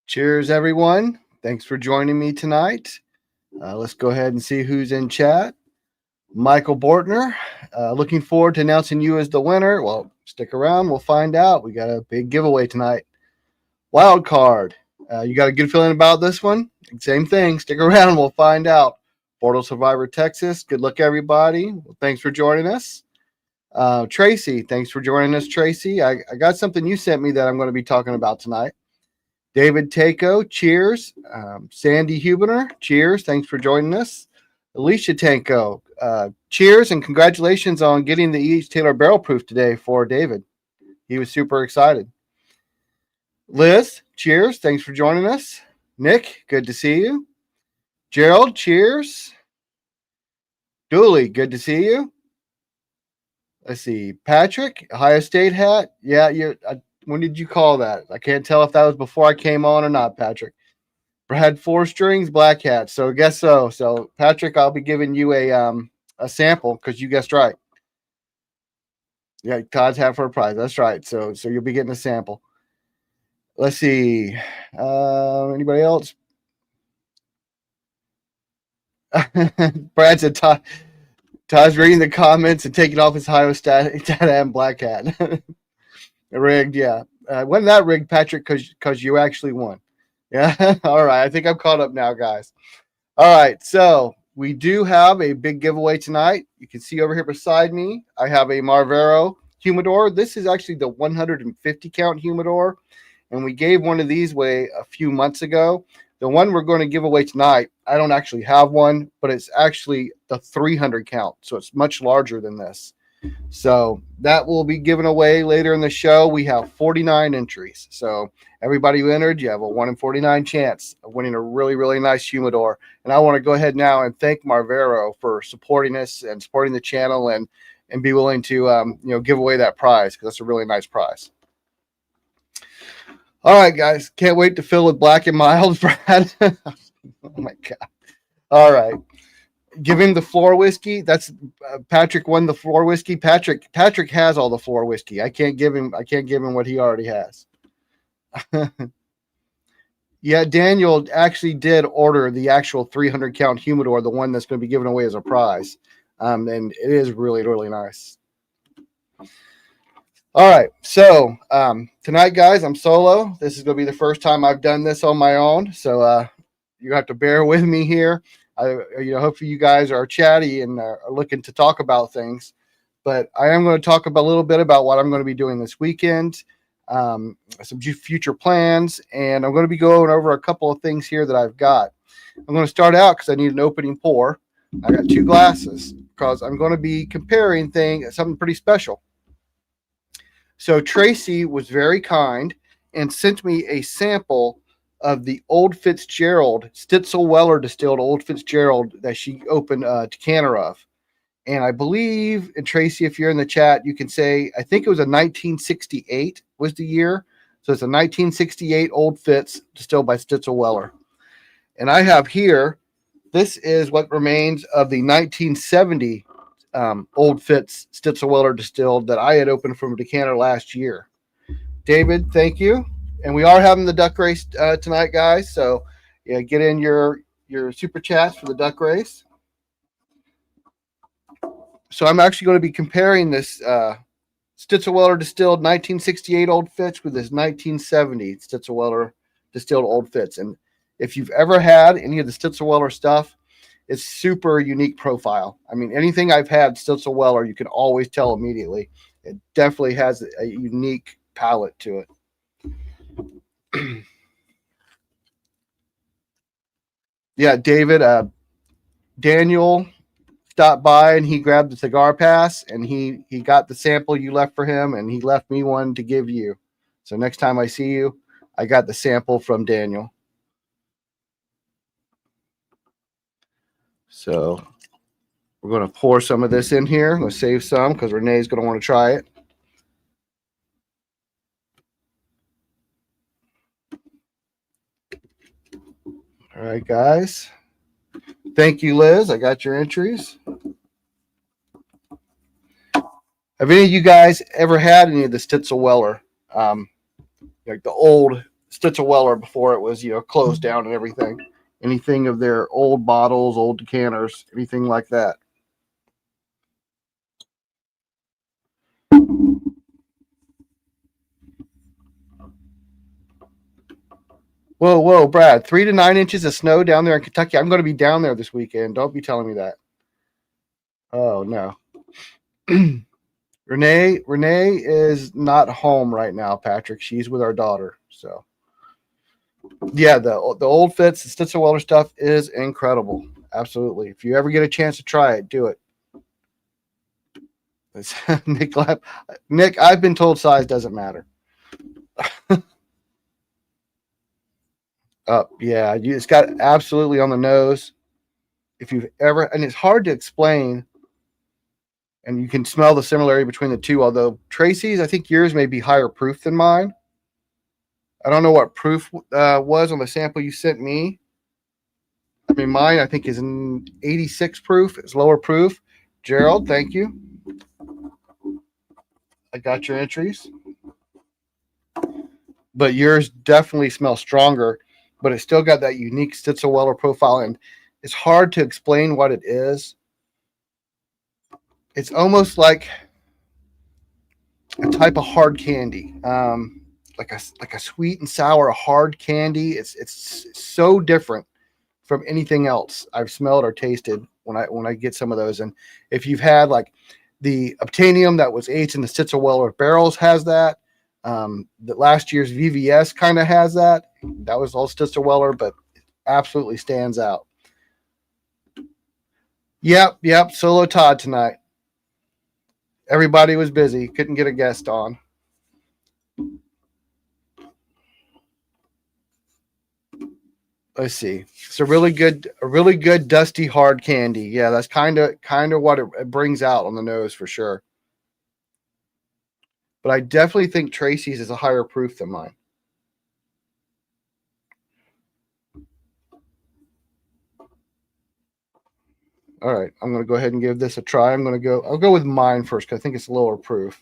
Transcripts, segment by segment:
Cheers, everyone. Thanks for joining me tonight. Let's go ahead and see who's in chat. Michael Bortner, looking forward to announcing you as the winner. Well, stick around. We'll find out. We got a big giveaway tonight. Wild card. You got a good feeling about this one? Same thing. Stick around. We'll find out. Portal Survivor Texas. Good luck, everybody. Well, thanks for joining us. Tracy, thanks for joining us, Tracy. I got something you sent me that I'm going to be talking about tonight. David Tako, cheers. Sandy Hubener, cheers. Thanks for joining us. Alicia Tanko, cheers and congratulations on getting the E.H. Taylor barrel proof today for David. He was super excited. Liz, cheers. Thanks for joining us. Nick, good to see you. Gerald, cheers. Dooley, good to see you. Let's see. Patrick, Ohio State hat. Yeah, when did you call that? I can't tell if that was before I came on or not, Patrick. Brad, 4 strings, black hat. So I guess so. So Patrick, I'll be giving you a sample because you guessed right. Yeah, Todd's hat for a prize. That's right. So you'll be getting a sample. Let's see. Anybody else? Brad said Todd's reading the comments and taking off his Ohio State and black hat. Rigged, yeah. Wasn't that rigged, Patrick? Because you actually won. Yeah. All right. I think I'm caught up now, guys. All right. So we do have a big giveaway tonight. You can see over here beside me, I have a Marvero Humidor. This is actually the 150 count humidor. And we gave one of these away a few months ago. The one we're going to give away tonight, I don't actually have one, but it's actually the 300 count. So it's much larger than this. So that will be given away later in the show. We have 49 entries. So everybody who entered, you have a 1 in 49 chance of winning a really, really nice humidor. And I want to go ahead now and thank Marvero for supporting us and supporting the channel and be willing to give away that prize because that's a really nice prize. All right, guys. Can't wait to fill with Black and Mild, Brad. Oh my God. All right. Give him the floor whiskey. That's Patrick won the floor whiskey. Patrick has all the floor whiskey. I can't give him what he already has. Yeah, Daniel actually did order the actual 300 count humidor, the one that's going to be given away as a prize. And it is really, really nice. All right. So tonight, guys, I'm solo. This is going to be the first time I've done this on my own. So you have to bear with me here. Hopefully you guys are chatty and are looking to talk about things, but I am going to talk about a little bit about what I'm going to be doing this weekend, some future plans, and I'm going to be going over a couple of things here that I've got. I'm going to start out because I need an opening pour. I got 2 glasses because I'm going to be comparing something pretty special. So Tracy was very kind and sent me a sample of the Old Fitzgerald, Stitzel-Weller distilled Old Fitzgerald that she opened a decanter of. And I believe, and Tracy, if you're in the chat, you can say, I think it was a 1968 was the year. So it's a 1968 Old Fitz distilled by Stitzel-Weller. And I have here, this is what remains of the 1970 Old Fitz Stitzel-Weller distilled that I had opened from a decanter last year. David, thank you. And we are having the duck race tonight, guys. So yeah, get in your super chats for the duck race. So I'm actually going to be comparing this Stitzel-Weller distilled 1968 Old Fitz with this 1970 Stitzel-Weller distilled Old Fitz. And if you've ever had any of the Stitzel-Weller stuff, it's super unique profile. I mean, anything I've had Stitzel-Weller, you can always tell immediately. It definitely has a unique palate to it. Yeah, David, Daniel stopped by and he grabbed the cigar pass and he got the sample you left for him and he left me one to give you. So next time I see you, I got the sample from Daniel. So we're going to pour some of this in here. I'm going to save some because Renee's going to want to try it. All right, guys. Thank you, Liz. I got your entries. Have any of you guys ever had any of the Stitzel-Weller, like the old Stitzel Weller before it was, closed down and everything. Anything of their old bottles, old decanters, anything like that. Whoa, whoa, Brad! 3 to 9 inches of snow down there in Kentucky. I'm going to be down there this weekend. Don't be telling me that. Oh no. Renee is not home right now, Patrick. She's with our daughter. So yeah, the old fits, the Stitzel Weller stuff is incredible. Absolutely. If you ever get a chance to try it, do it. Nick, I've been told size doesn't matter. Yeah, it's got absolutely on the nose. If you've ever, and it's hard to explain, and you can smell the similarity between the two. Although Tracy's, I think yours may be higher proof than mine. I don't know what proof was on the sample you sent me. I mean, mine I think is an 86 proof. It's lower proof. Gerald, thank you. I got your entries. But yours definitely smells stronger, but it's still got that unique Stitzel Weller profile, and it's hard to explain what it is. It's almost like a type of hard candy, like a sweet and sour hard candy. It's so different from anything else I've smelled or tasted when I get some of those. And if you've had like the Obtainium that was aged in the Stitzel Weller barrels, has that. The last year's VVS kind of has that. That was all Stitzel Weller, but absolutely stands out. Yep. Solo Todd tonight. Everybody was busy. Couldn't get a guest on. Let's see. It's a really good dusty hard candy. Yeah, that's kind of what it brings out on the nose for sure. But I definitely think Tracy's is a higher proof than mine. All right, I'm going to go ahead and give this a try. I'll go with mine first because I think it's lower proof.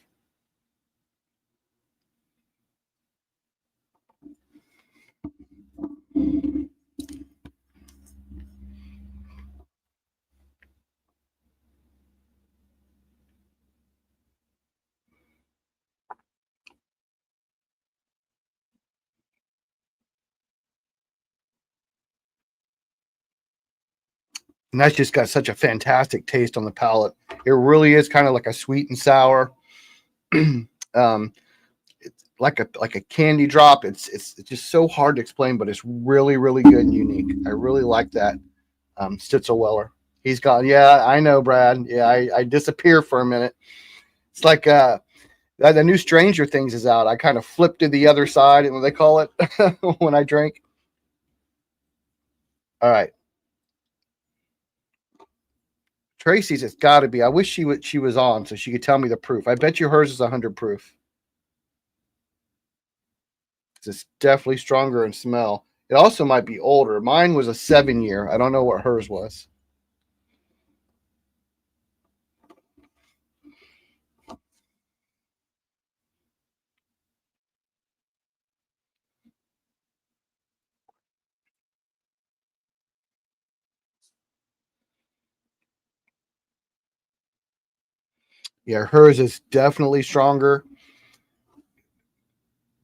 And that's just got such a fantastic taste on the palate. It really is kind of like a sweet and sour, it's like a candy drop. It's just so hard to explain, but it's really good and unique. I really like that Stitzel Weller. He's gone. Yeah, I know, Brad. Yeah, I disappear for a minute. It's like the new Stranger Things is out. I kind of flipped to the other side, and what they call it when I drink. All right. Tracy's, it's got to be. I wish she was on so she could tell me the proof. I bet you hers is 100 proof. It's definitely stronger in smell. It also might be older. Mine was a 7-year. I don't know what hers was. Yeah, hers is definitely stronger.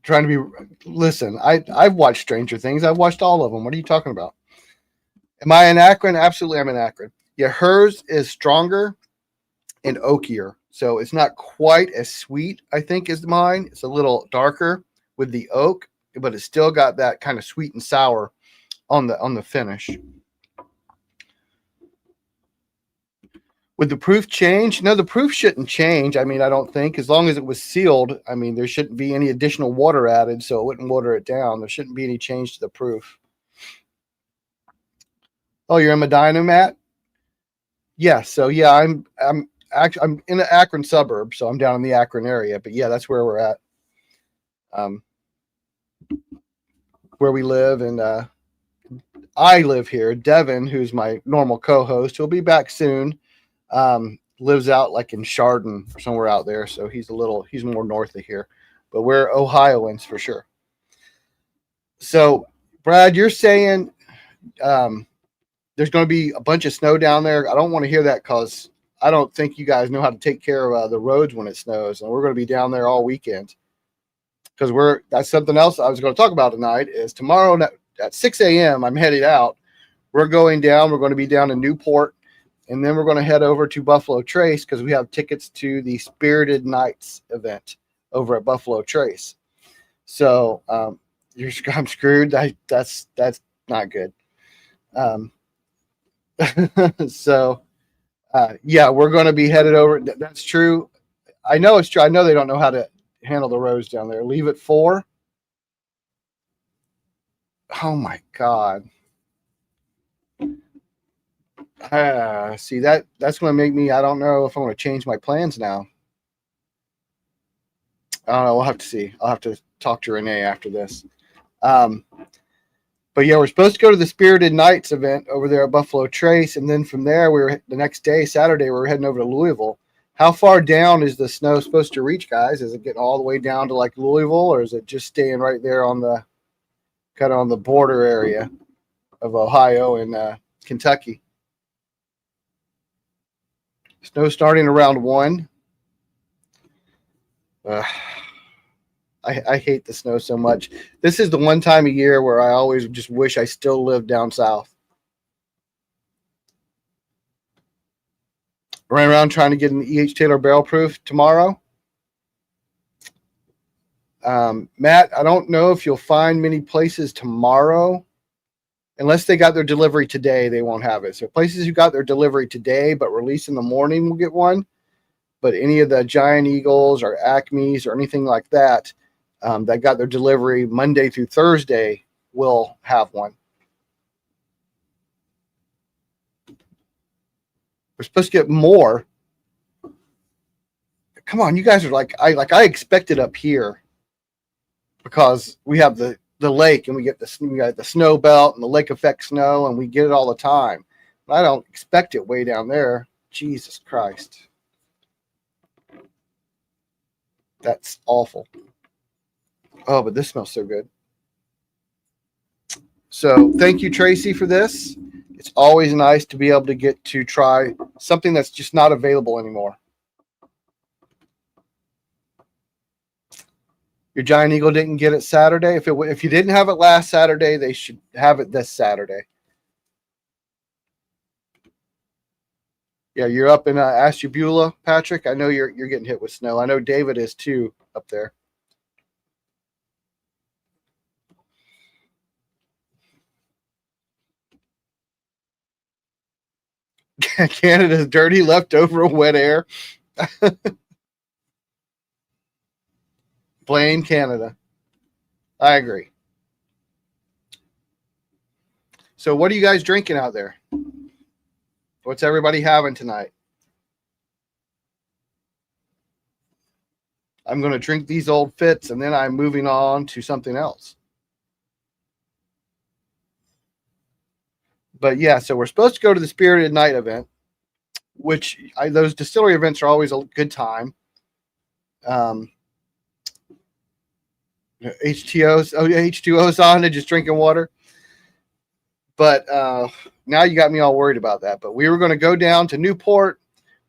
Trying to be listen, I've watched Stranger Things. I've watched all of them. What are you talking about? Am I an Akron? Absolutely, I'm an Akron. Yeah, hers is stronger and oakier. So it's not quite as sweet, I think, as mine. It's a little darker with the oak, but it's still got that kind of sweet and sour on the finish. Would the proof change? No, the proof shouldn't change. I mean, I don't think, as long as it was sealed. I mean, there shouldn't be any additional water added, so it wouldn't water it down. There shouldn't be any change to the proof. Oh, you're in Medina, Matt? Yeah. So yeah, I'm in the Akron suburb, so I'm down in the Akron area. But yeah, that's where we're at, where we live, and I live here. Devin, who's my normal co-host, he'll be back soon. Lives out like in Chardon or somewhere out there, so he's more north of here. But we're Ohioans for sure. So, Brad, you're saying there's going to be a bunch of snow down there. I don't want to hear that because I don't think you guys know how to take care of the roads when it snows, and we're going to be down there all weekend because that's something else I was going to talk about tonight. Is tomorrow at 6 a.m. I'm headed out. We're going down. We're going to be down in Newport, and then we're going to head over to Buffalo Trace because we have tickets to the Spirited Nights event over at Buffalo Trace. So I'm screwed. That's not good. So yeah, we're going to be headed over. That's true. I know it's true. I know they don't know how to handle the roads down there. Leave at 4. Oh my God. See that's going to make me. I don't know if I'm going to change my plans now. I don't know. We'll have to see. I'll have to talk to Renee after this. But yeah, we're supposed to go to the Spirited Nights event over there at Buffalo Trace, and then from there, the next day, Saturday, we're heading over to Louisville. How far down is the snow supposed to reach, guys? Is it getting all the way down to like Louisville, or is it just staying right there on the kind of on the border area of Ohio and Kentucky? Snow starting around 1. I hate the snow so much. This is the one time a year where I always just wish I still lived down south. Running around trying to get an E.H. Taylor barrel proof tomorrow. Matt, I don't know if you'll find many places tomorrow. Unless they got their delivery today, they won't have it. So places who got their delivery today but release in the morning will get one. But any of the Giant Eagles or Acme's or anything like that that got their delivery Monday through Thursday will have one. We're supposed to get more. Come on, you guys are I expected up here because we have the lake and we got the snow belt and the lake effect snow and we get it all the time. But I don't expect it way down there. Jesus Christ. That's awful. Oh, but this smells so good. So thank you, Tracy, for this. It's always nice to be able to get to try something that's just not available anymore. Your Giant Eagle didn't get it Saturday. If you didn't have it last Saturday, they should have it this Saturday. Yeah, you're up in Ashtabula, Patrick. I know you're getting hit with snow. I know David is too up there. Canada's dirty leftover wet air. Blame Canada. I agree. So what are you guys drinking out there? What's everybody having tonight? I'm going to drink these old fits and then I'm moving on to something else. But yeah, so we're supposed to go to the Spirited Night event, which those distillery events are always a good time. H2O's on and just drinking water. But now you got me all worried about that. But we were going to go down to Newport.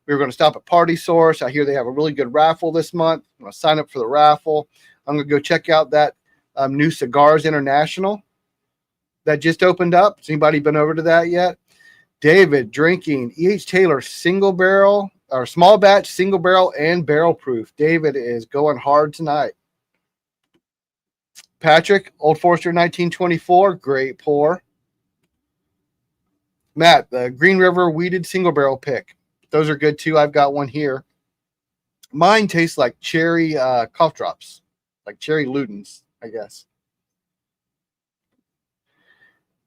We were going to stop at Party Source. I hear they have a really good raffle this month. I'm going to sign up for the raffle. I'm going to go check out that new Cigars International that just opened up. Has anybody been over to that yet? David drinking E.H. Taylor single barrel or small batch, single barrel, and barrel proof. David is going hard tonight. Patrick, Old Forester 1924, great pour. Matt, the Green River weeded single barrel pick. Those are good too. I've got one here. Mine tastes like cherry cough drops, like cherry Ludens, I guess.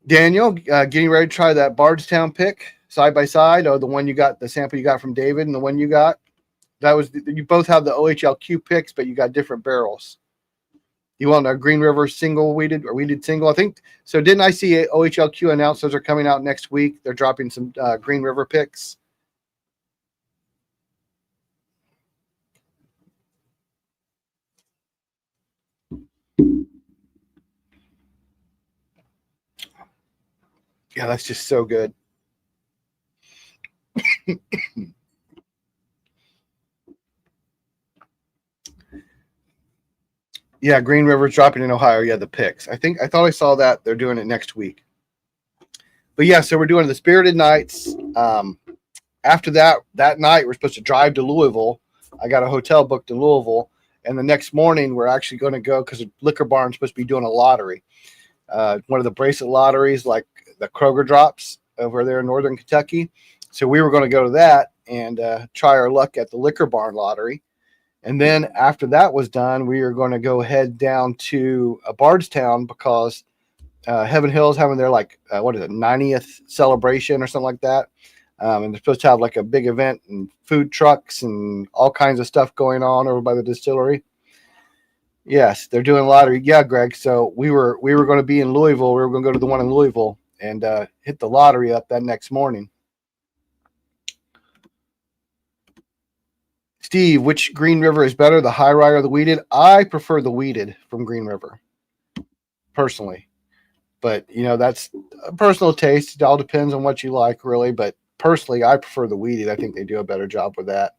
Daniel, getting ready to try that Bardstown pick side by side, or the one you got, the sample you got from David, and the one you got. You both have the OHLQ picks, but you got different barrels. You want a Green River single weeded or weeded single? I think so. Didn't I see OHLQ announce those are coming out next week? They're dropping some Green River picks. Yeah, that's just so good. Yeah, Green River's dropping in Ohio. Yeah, the picks. I thought I saw that they're doing it next week. But yeah, so we're doing the Spirited Nights. After that night, we're supposed to drive to Louisville. I got a hotel booked in Louisville, and the next morning we're actually going to go because the Liquor Barn's supposed to be doing a lottery. One of the bracelet lotteries, like the Kroger drops over there in Northern Kentucky. So we were going to go to that and try our luck at the Liquor Barn lottery. And then after that was done, we were going to go head down to Bardstown because Heaven Hill's having their 90th celebration or something like that. And they're supposed to have like a big event and food trucks and all kinds of stuff going on over by the distillery. Yes, they're doing a lottery. Yeah, Greg. So we were going to be in Louisville. We were going to go to the one in Louisville and hit the lottery up that next morning. Steve, which Green River is better, the high rye or the wheated? I prefer the wheated from Green River, personally. But, that's a personal taste. It all depends on what you like, really. But personally, I prefer the wheated. I think they do a better job with that.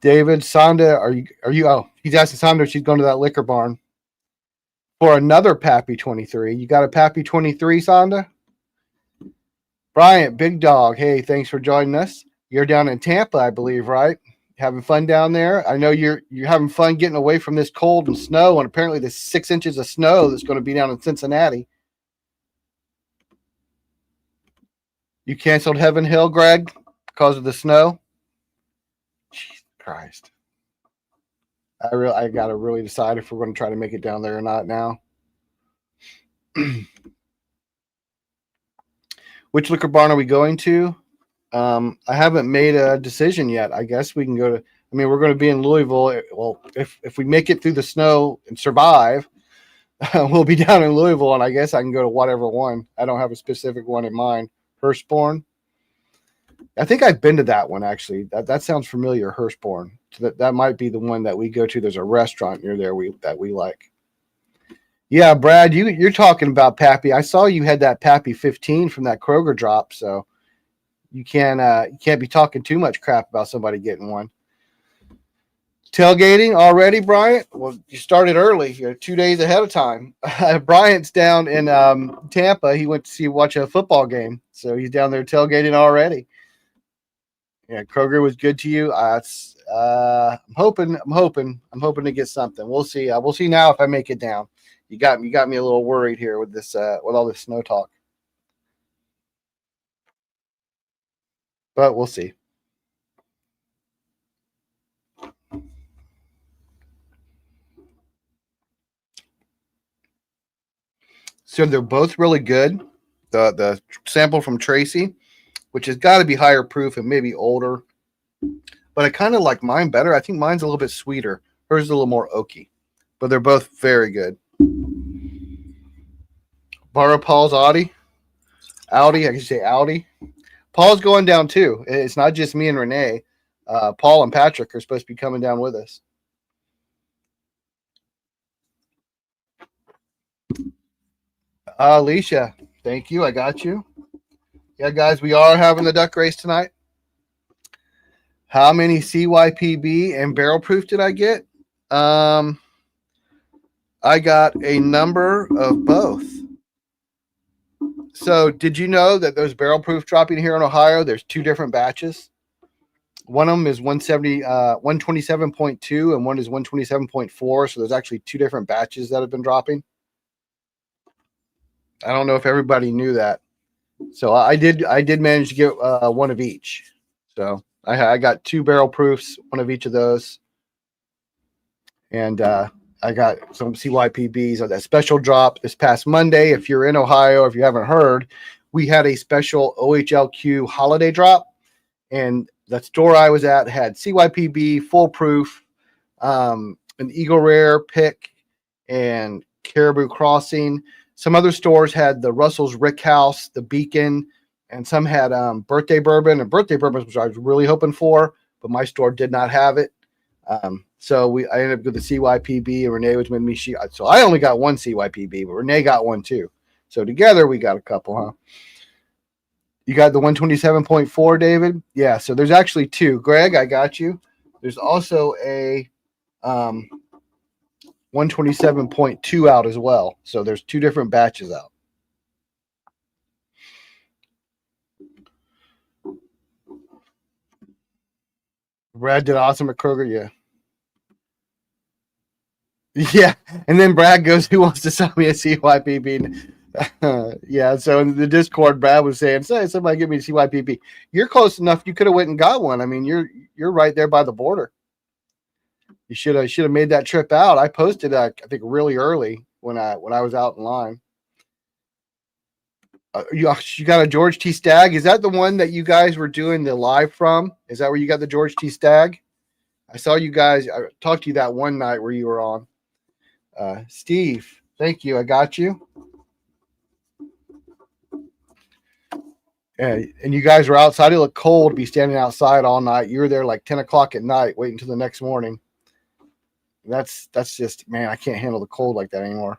David, Sonda, are you? Oh, he's asking Sonda if she's going to that Liquor Barn for another Pappy 23. You got a Pappy 23, Sonda? Bryant, Big Dog. Hey, thanks for joining us. You're down in Tampa, I believe, right? Having fun down there. I know you're having fun getting away from this cold and snow, and apparently there's 6 inches of snow that's going to be down in Cincinnati. You canceled Heaven Hill, Greg, because of the snow? Jesus Christ. I got to really decide if we're going to try to make it down there or not now. Which Liquor Barn are we going to? I haven't made a decision yet. I guess we can go to. I mean, we're going to be in Louisville. Well, if we make it through the snow and survive, we'll be down in Louisville, and I guess I can go to whatever one. I don't have a specific one in mind. Hurstbourne. I think I've been to that one actually. That sounds familiar. Hurstbourne. So that might be the one that we go to. There's a restaurant near there that we like. Yeah, Brad, you're talking about Pappy. I saw you had that Pappy 15 from that Kroger drop, so. You can't be talking too much crap about somebody getting one. Tailgating already, Bryant? Well, you started early. You're 2 days ahead of time. Bryant's down in Tampa. He went to watch a football game, so he's down there tailgating already. Yeah, Kroger was good to you. I'm hoping to get something. We'll see. We'll see now if I make it down. You got me a little worried here with this with all this snow talk. But we'll see. So they're both really good. The sample from Tracy, which has got to be higher proof and maybe older. But I kind of like mine better. I think mine's a little bit sweeter. Hers is a little more oaky. But they're both very good. Borrow Paul's Audi. I can say Audi. Paul's going down too. It's not just me and Renee. Paul and Patrick are supposed to be coming down with us. Alicia, thank you. I got you. Yeah, guys, we are having the duck race tonight. How many CYPB and barrel proof did I get? I got a number of both. So did you know that those barrel proof dropping here in Ohio, there's 2 different batches? One of them is 127.2 and one is 127.4. So there's actually 2 different batches that have been dropping. I don't know if everybody knew that. So I did manage to get one of each. So I got 2 barrel proofs, one of each of those. And I got some CYPBs on that special drop this past Monday. If you're in Ohio, if you haven't heard, we had a special OHLQ holiday drop. And the store I was at had CYPB, full proof, an Eagle Rare pick, and Caribou Crossing. Some other stores had the Russell's Rick House, the Beacon, and some had birthday bourbon. And birthday bourbon, which I was really hoping for, but my store did not have it. So I ended up with the CYPB, and Renee was with me. So I only got one CYPB, but Renee got one too. So together we got a couple, huh? You got the 127.4, David? Yeah, so there's actually two. Greg, I got you. There's also a 127.2 out as well. So there's two different batches out. Brad did awesome at Kroger, yeah. Yeah, and then Brad goes, "Who wants to sell me a CYPB?" Yeah, so in the Discord, Brad was saying, "Say somebody give me a CYPB." You're close enough. You could have went and got one. I mean, you're right there by the border. You should have made that trip out. I posted, I think, really early when I was out in line. You got a George T. Stagg. Is that the one that you guys were doing the live from? Is that where you got the George T. Stagg? I saw you guys. I talked to you that one night where you were on. Steve, thank you. I got you. Yeah, and you guys were outside. It looked cold to be standing outside all night. You were there like 10 o'clock at night, waiting until the next morning. That's just, man, I can't handle the cold like that anymore.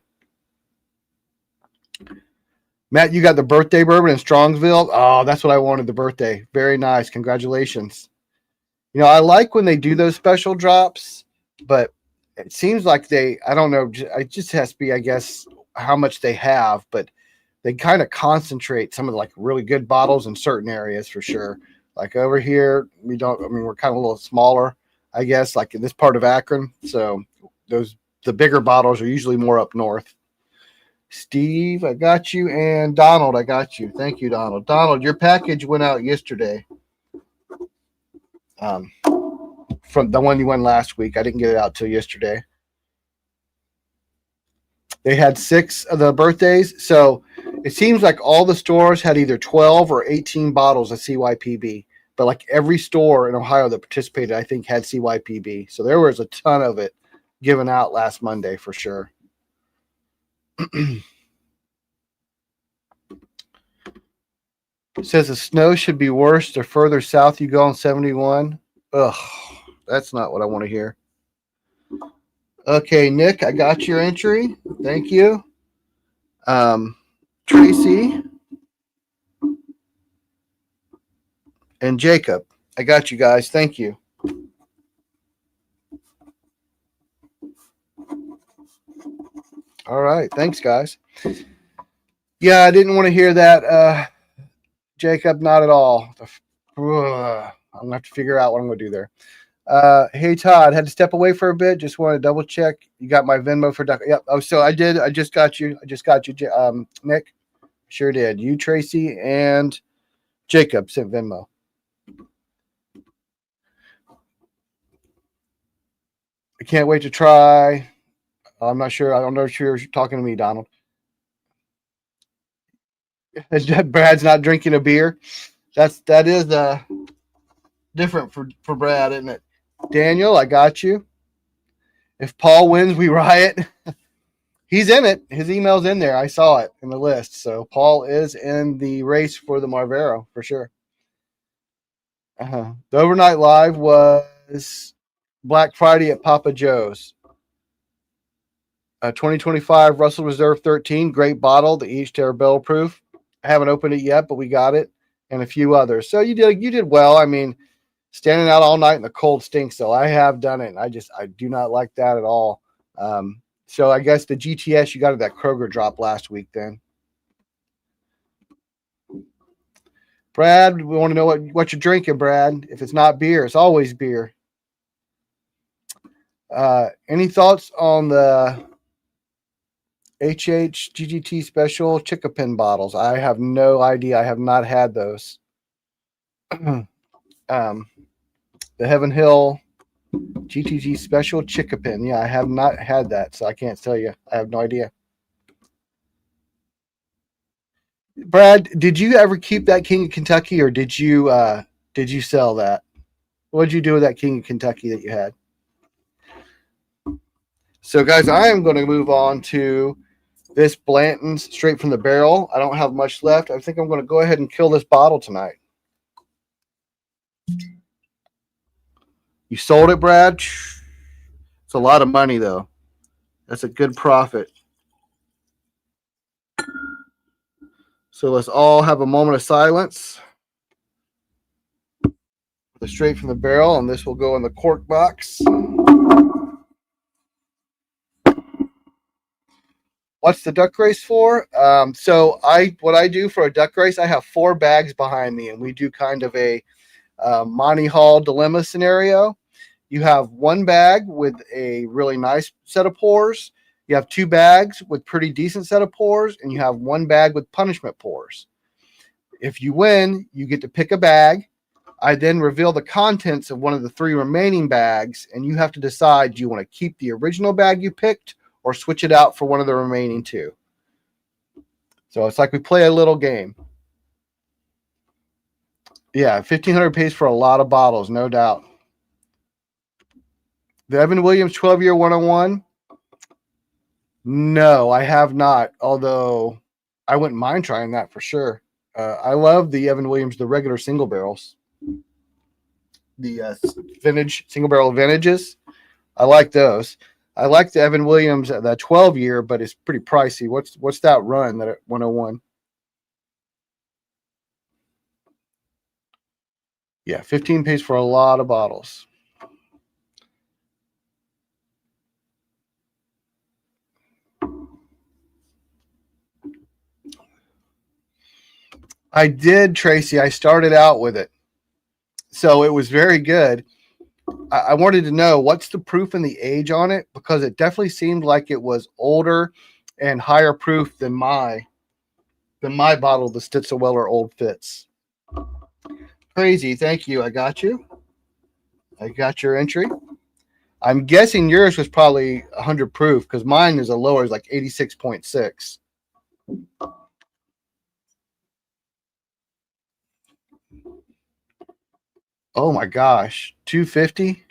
Matt, you got the birthday bourbon in Strongsville. Oh, that's what I wanted, the birthday. Very nice. Congratulations. You know, I like when they do those special drops, but it seems like I don't know, it just has to be, I guess, how much they have, but they kind of concentrate some of the like really good bottles in certain areas for sure. Like over here, we're kind of a little smaller, I guess, like in this part of Akron. So the bigger bottles are usually more up north. Steve, I got you. And Donald, I got you. Thank you, Donald. Donald, your package went out yesterday. From the one you won last week. I didn't get it out till yesterday. They had 6 of the birthdays. So it seems like all the stores had either 12 or 18 bottles of CYPB. But like every store in Ohio that participated, I think, had CYPB. So there was a ton of it given out last Monday for sure. It says the snow should be worse the further south you go on 71. Ugh, that's not what I want to hear. Okay, Nick, I got your entry. Thank you. Tracy and Jacob, I got you guys. Thank you. All right, thanks, guys. Yeah, I didn't want to hear that, Jacob. Not at all. I'm gonna have to figure out what I'm gonna do there. Hey Todd, had to step away for a bit. Just want to double check. You got my Venmo for Duck. Yep. Oh, so I did. I just got you. Nick. Sure did. You, Tracy, and Jacob sent Venmo. I can't wait to try. I'm not sure. I'm not sure you're talking to me, Donald. Brad's not drinking a beer. That is different for Brad, isn't it? Daniel, I got you. If Paul wins, we riot. He's in it. His email's in there. I saw it in the list. So Paul is in the race for the Marvero for sure. The overnight live was Black Friday at Papa Joe's. 2025 Russell Reserve 13, great bottle. The each are barrel proof. I haven't opened it yet, but we got it, and a few others. So you did well. I mean, standing out all night in the cold stinks, though. I have done it, and I do not like that at all. So I guess the GTS you got at that Kroger drop last week then. Brad, we want to know what you're drinking, Brad. If it's not beer, it's always beer. Any thoughts on the GGT special Chickapin bottles? I have no idea. I have not had those. The Heaven Hill GTG special Chickapin. Yeah, I have not had that, so I can't tell you. I have no idea. Brad, did you ever keep that King of Kentucky, or did you sell that? What did you do with that King of Kentucky that you had? So, guys, I am going to move on to this Blanton's straight from the barrel. I don't have much left. I think I'm going to go ahead and kill this bottle tonight. You sold it, Brad? It's a lot of money, though. That's a good profit. So let's all have a moment of silence. Straight from the barrel, and this will go in the cork box. What's the duck race for? So what I do for a duck race, I have 4 bags behind me, and we do kind of a Monty Hall dilemma scenario. You have 1 bag with a really nice set of pours. You have 2 bags with pretty decent set of pours, and you have 1 bag with punishment pours. If you win, you get to pick a bag. I then reveal the contents of one of the 3 remaining bags, and you have to decide, do you want to keep the original bag you picked or switch it out for one of the remaining 2? So it's like we play a little game. Yeah, 1,500 pays for a lot of bottles, no doubt. The Evan Williams 12-year 101? No, I have not, although I wouldn't mind trying that for sure. I love the Evan Williams, the regular single barrels. The vintage, single barrel vintages. I like those. I like the Evan Williams, the 12-year, but it's pretty pricey. What's that run, that 101? Yeah, 15 pays for a lot of bottles. I did, Tracy. I started out with it. So it was very good. I wanted to know what's the proof and the age on it, because it definitely seemed like it was older and higher proof than my bottle, the Stitzelweller Old Fitz. Crazy. Thank you. I got you. I got your entry. I'm guessing yours was probably 100 proof, because mine is a lower, is like 86.6. Oh my gosh, 250.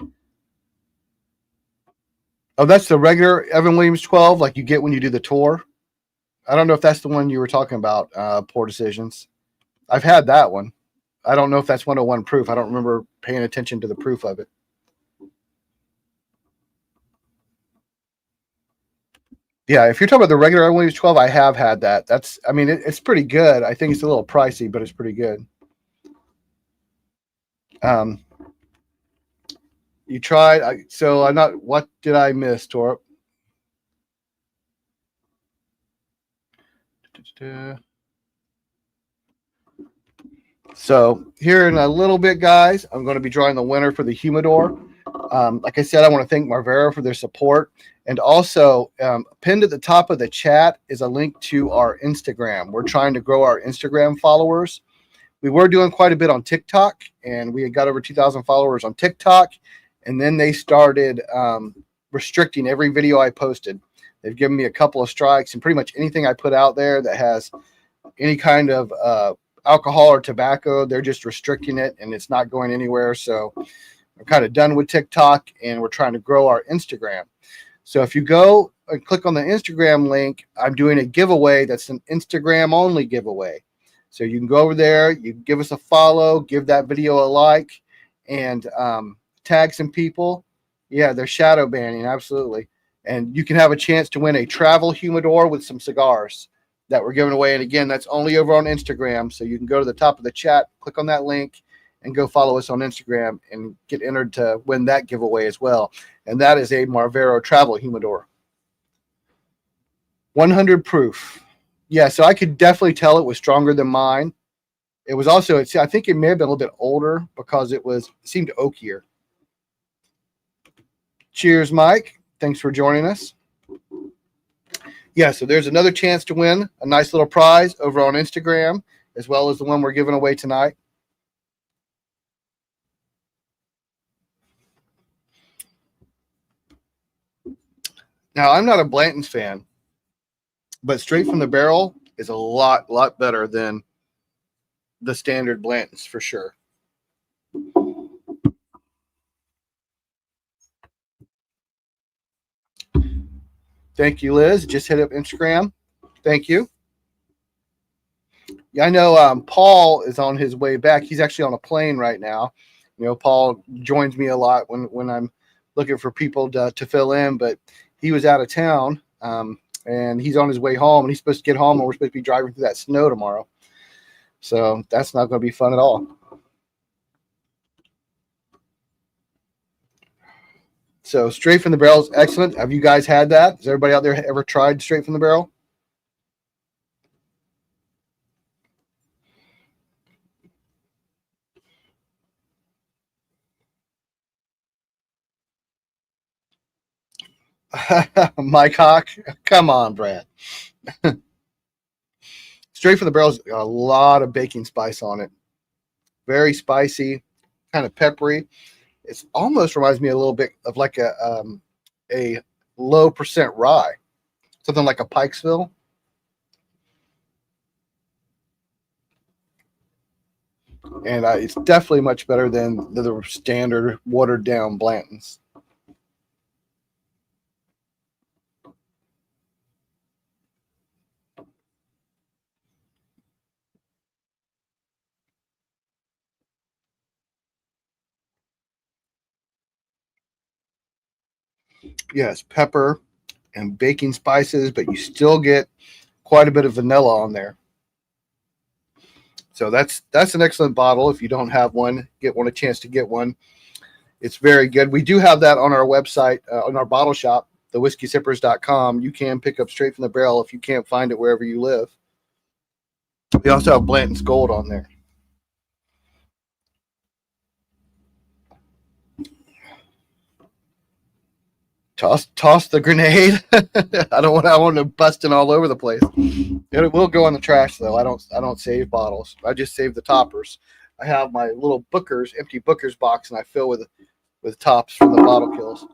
Oh, that's the regular Evan Williams 12, like you get when you do the tour. I don't know if that's the one you were talking about, Poor Decisions. I've had that one. I don't know if that's 101 proof. I don't remember paying attention to the proof of it. Yeah, if you're talking about the regular Evan Williams 12, I have had that. That's, I mean, it's pretty good. I think it's a little pricey, but it's pretty good. You tried, so I'm not, what did I miss, Torp? So here in a little bit, guys, I'm going to be drawing the winner for the Humidor. Like I said, I want to thank Marvero for their support. And also, pinned at the top of the chat is a link to our Instagram. We're trying to grow our Instagram followers. We were doing quite a bit on TikTok, and we had got over 2,000 followers on TikTok. And then they started restricting every video I posted. They've given me a couple of strikes, and pretty much anything I put out there that has any kind of alcohol or tobacco, they're just restricting it, and it's not going anywhere. So I'm kind of done with TikTok, and we're trying to grow our Instagram. So if you go and click on the Instagram link, I'm doing a giveaway that's an Instagram only giveaway. So you can go over there, you can give us a follow, give that video a like, and tag some people. Yeah, they're shadow banning, absolutely. And you can have a chance to win a travel humidor with some cigars that we're giving away. And again, that's only over on Instagram. So you can go to the top of the chat, click on that link, and go follow us on Instagram and get entered to win that giveaway as well. And that is a Marvero travel humidor. 100 proof. Yeah, so I could definitely tell it was stronger than mine. It was also, I think it may have been a little bit older because it seemed oakier. Cheers, Mike. Thanks for joining us. Yeah, so there's another chance to win a nice little prize over on Instagram, as well as the one we're giving away tonight. Now, I'm not a Blanton's fan, but straight from the barrel is a lot better than the standard Blanton's for sure. Thank you, Liz. Just hit up Instagram. Thank you. Yeah, I know Paul is on his way back. He's actually on a plane right now. You know, Paul joins me a lot when I'm looking for people to fill in, but he was out of town, and he's on his way home, and he's supposed to get home, and we're supposed to be driving through that snow tomorrow. So that's not going to be fun at all. So straight from the barrel is excellent. Have you guys had that? Has everybody out there ever tried straight from the barrel? Mike Hawk, come on, Brad. Straight from the barrel is a lot of baking spice on it. Very spicy, kind of peppery. It almost reminds me a little bit of like a low percent rye, something like a Pikesville. And it's definitely much better than the standard watered down Blanton's. Yes, pepper and baking spices, but you still get quite a bit of vanilla on there. So that's an excellent bottle. If you don't have one, get one a chance to get one. It's very good. We do have that on our website, on our bottle shop, thewhiskeysippers.com. You can pick up straight from the barrel if you can't find it wherever you live. We also have Blanton's Gold on there. Toss the grenade. I want to busting all over the place. It will go in the trash though. I don't save bottles. I just save the toppers. I have my little Booker's empty Booker's box, and I fill with tops from the bottle kills.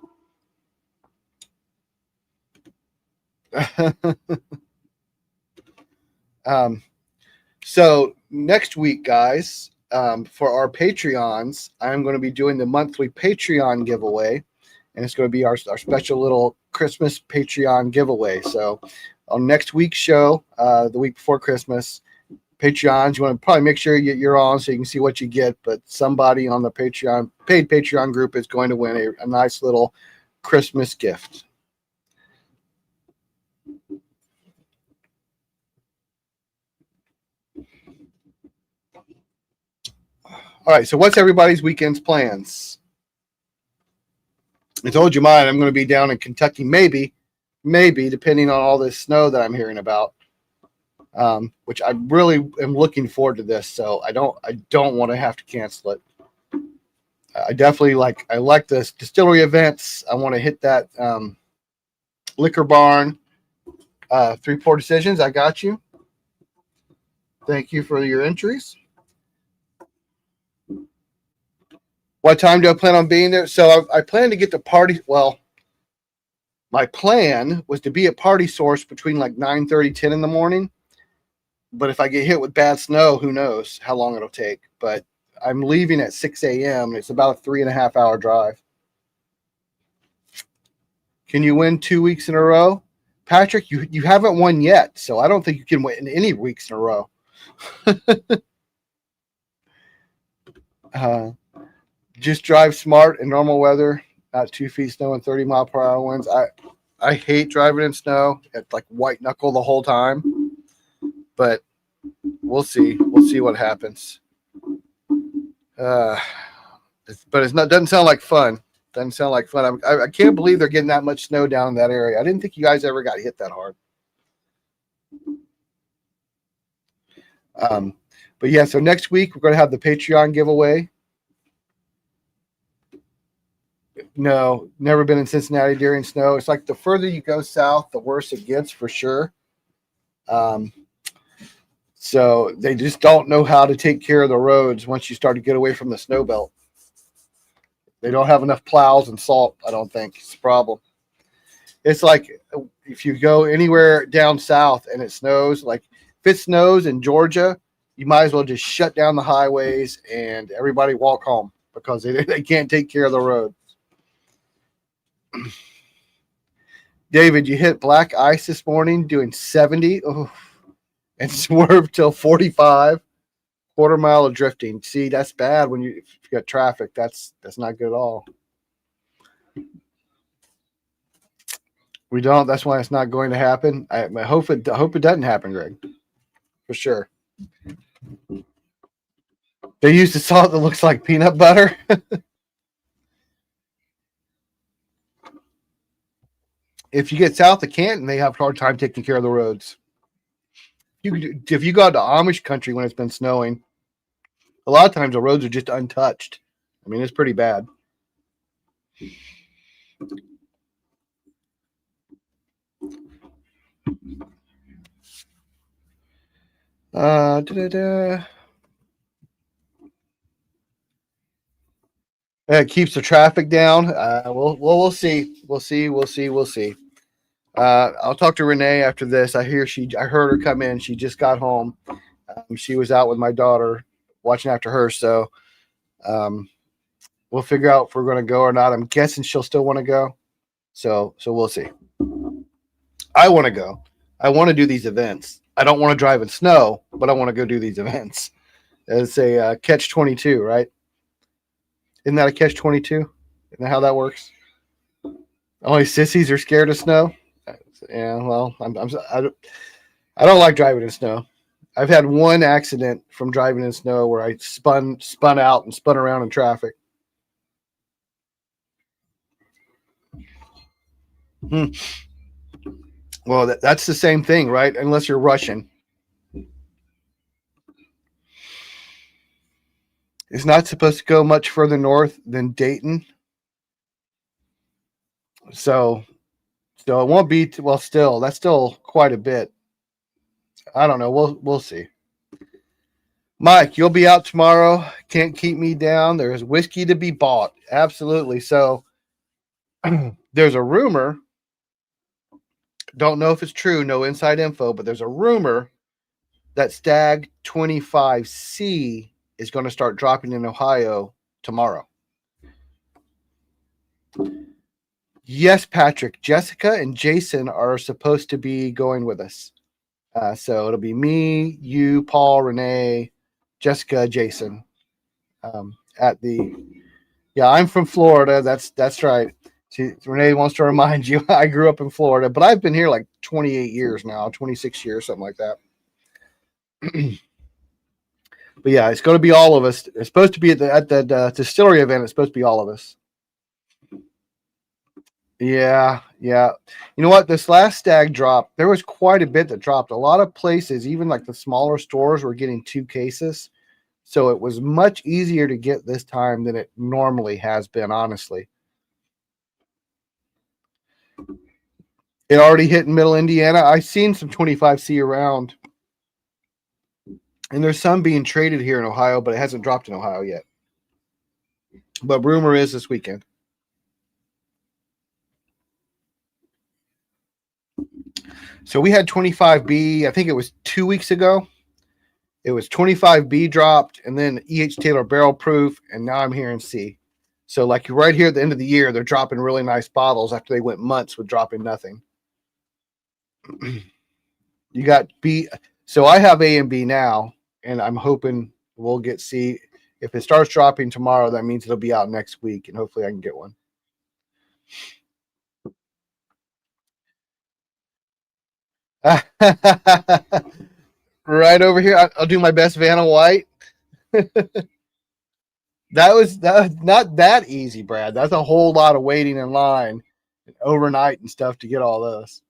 So next week, guys, for our Patreons, I'm going to be doing the monthly Patreon giveaway, and it's going to be our special little Christmas Patreon giveaway. So on next week's show, the week before Christmas, Patreons, you want to probably make sure you're on so you can see what you get, but somebody on the Patreon paid Patreon group is going to win a nice little Christmas gift. All right, so what's everybody's weekend's plans? I told you mine. I'm going to be down in Kentucky, maybe, depending on all this snow that I'm hearing about. Which I really am looking forward to this. So I don't want to have to cancel it. I definitely I like this distillery events. I want to hit that liquor barn. 3-4 decisions. I got you. Thank you for your entries. What time do I plan on being there? So I plan to get to party. Well, my plan was to be at Party Source between like 9:30, 10 in the morning. But if I get hit with bad snow, who knows how long it'll take. But I'm leaving at 6 a.m. It's about a 3.5 hour drive. Can you win 2 weeks in a row? Patrick, you haven't won yet, so I don't think you can win any weeks in a row. Just drive smart in normal weather, not 2 feet snow and 30-mile-per-hour winds. I hate driving in snow. It's like white knuckle the whole time. But we'll see. We'll see what happens. But doesn't sound like fun. Doesn't sound like fun. I can't believe they're getting that much snow down in that area. I didn't think you guys ever got hit that hard. But yeah, so next week we're going to have the Patreon giveaway. No, never been in Cincinnati during snow. It's like the further you go south, the worse it gets for sure. So they just don't know how to take care of the roads once you start to get away from the snow belt. They don't have enough plows and salt, I don't think. It's a problem. It's like if you go anywhere down south and it snows, like if it snows in Georgia, you might as well just shut down the highways and everybody walk home because they can't take care of the road. David, you hit black ice this morning doing 70 and swerved till 45. Quarter mile of drifting. See, that's bad when you got traffic. That's not good at all. We don't. That's why it's not going to happen. I hope it doesn't happen, Greg. For sure. They use the salt that looks like peanut butter. If you get south of Canton, they have a hard time taking care of the roads. If you go to Amish country when it's been snowing, a lot of times the roads are just untouched. I mean, it's pretty bad. It keeps the traffic down. We'll see. We'll see. I'll talk to Renee after this. I heard her come in. She just got home. She was out with my daughter watching after her. So we'll figure out if we're going to go or not. I'm guessing she'll still want to go. So we'll see. I want to go. I want to do these events. I don't want to drive in snow, but I want to go do these events. It's a catch-22, right? Isn't that a catch-22? Isn't that how that works? Only sissies are scared of snow. Yeah, well, I don't like driving in snow. I've had one accident from driving in snow where I spun out and spun around in traffic. Well, that's the same thing, right? Unless you're Russian. It's not supposed to go much further north than Dayton. So it won't be still that's still quite a bit. I don't know. We'll see. Mike, you'll be out tomorrow. Can't keep me down. There's whiskey to be bought. Absolutely. So there's a rumor. Don't know if it's true. No inside info, but there's a rumor that Stag 25C is going to start dropping in Ohio tomorrow. Yes, Patrick, Jessica, and Jason are supposed to be going with us. So it'll be me, you, Paul, Renee, Jessica, Jason. I'm from Florida. That's right. Renee wants to remind you I grew up in Florida, but I've been here like 28 years now, 26 years, something like that. But yeah, it's going to be all of us. It's supposed to be at the distillery event. It's supposed to be all of us. Yeah. You know what? This last stag drop, there was quite a bit that dropped. A lot of places, even like the smaller stores, were getting 2 cases. So it was much easier to get this time than it normally has been, honestly. It already hit in middle Indiana. I've seen some 25C around. And there's some being traded here in Ohio, but it hasn't dropped in Ohio yet. But rumor is this weekend. So we had 25B, I think it was 2 weeks ago. It was 25B dropped, and then E.H. Taylor barrel proof, and now I'm hearing C. So like right here at the end of the year, they're dropping really nice bottles after they went months with dropping nothing. You got B. So I have A and B now, and I'm hoping we'll get C. If it starts dropping tomorrow, that means it'll be out next week, and hopefully I can get one. Right over here. I'll do my best Vanna White. That was not that easy, Brad. That's a whole lot of waiting in line overnight and stuff to get all those.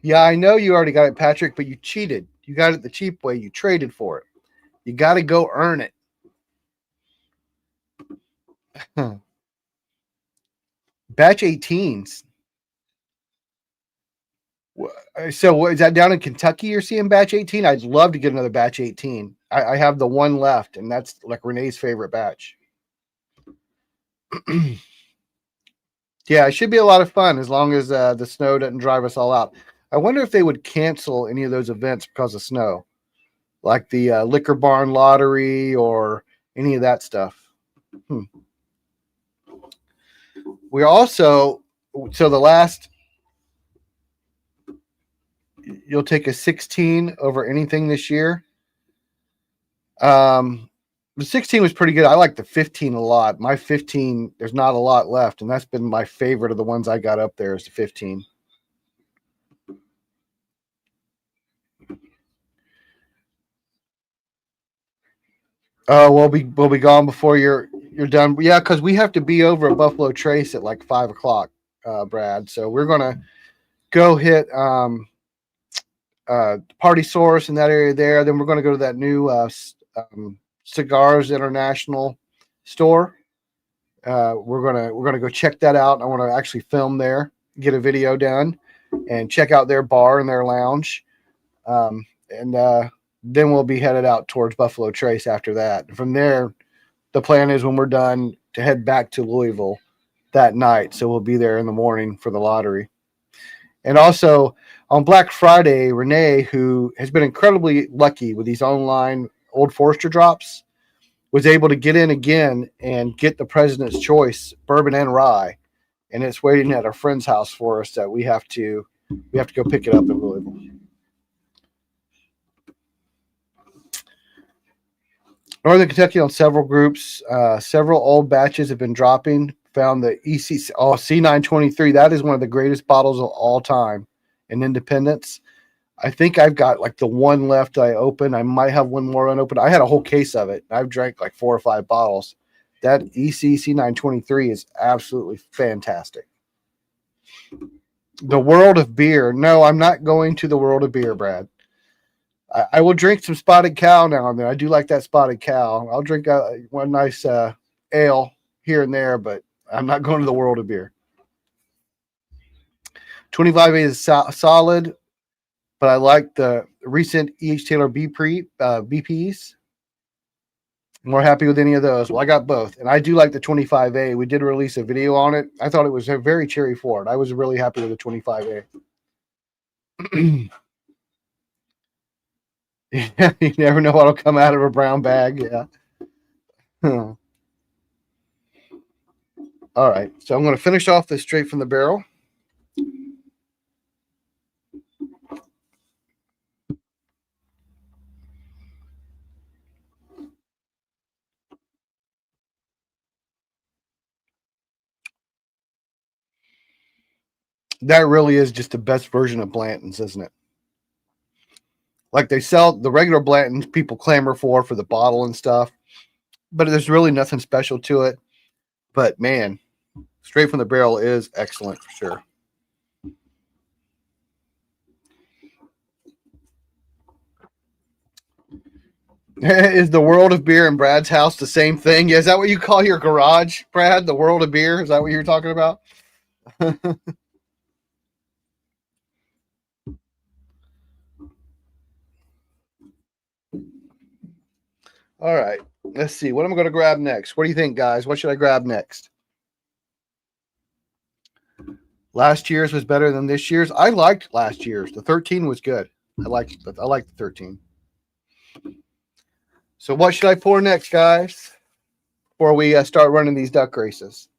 Yeah, I know you already got it, Patrick, but you cheated. You got it the cheap way. You traded for it. You got to go earn it. Batch 18s. So is that down in Kentucky you're seeing batch 18? I'd love to get another batch 18. I have the one left, and that's like Renee's favorite batch. Yeah, it should be a lot of fun as long as the snow doesn't drive us all out. I wonder if they would cancel any of those events because of snow, like the Liquor Barn Lottery or any of that stuff. We also, so the last, you'll take a 16 over anything this year. The 16 was pretty good. I like the 15 a lot. My 15, there's not a lot left, and that's been my favorite of the ones I got up there is the 15. Oh, we'll be gone before you're done. Yeah, because we have to be over at Buffalo Trace at like 5 o'clock, Brad. So we're gonna go hit Party Source in that area there. Then we're gonna go to that new Cigars International store. We're gonna go check that out. I want to actually film there, get a video done, and check out their bar and their lounge. And then we'll be headed out towards Buffalo Trace after that. From there, the plan is when we're done to head back to Louisville that night. So we'll be there in the morning for the lottery. And also on Black Friday, Renee, who has been incredibly lucky with these online Old Forester drops, was able to get in again and get the President's Choice bourbon and rye. And it's waiting at a friend's house for us that we have to go pick it up in Louisville. Northern Kentucky on several groups. Several old batches have been dropping. Found the EC C923. That is one of the greatest bottles of all time in Independence. I think I've got like the one left I opened. I might have one more unopened. I had a whole case of it. I've drank like 4 or 5 bottles. That EC C923 is absolutely fantastic. The World of Beer. No, I'm not going to the World of Beer, Brad. I will drink some Spotted Cow now and then. I do like that Spotted Cow. I'll drink one nice ale here and there, but I'm not going to the World of Beer. 25 is solid, but I like the recent E.H. Taylor BPs. More happy with any of those. Well, I got both, and I do like the 25A. We did release a video on it. I thought it was a very cherry forward. I was really happy with the 25A. Yeah, you never know what'll come out of a brown bag. Yeah. All right, so I'm going to finish off this straight from the barrel. That really is just the best version of Blanton's, isn't it? Like they sell the regular Blanton's, people clamor for the bottle and stuff, but there's really nothing special to it. But man, straight from the barrel is excellent for sure. Is the World of Beer in Brad's house the same thing? Is that what you call your garage, Brad? The World of Beer? Is that what you're talking about? All right. Let's see. What am I going to grab next? What do you think, guys? What should I grab next? Last year's was better than this year's. I liked last year's. The 13 was good. I liked the 13. So what should I pour next, guys? Before we start running these duck races.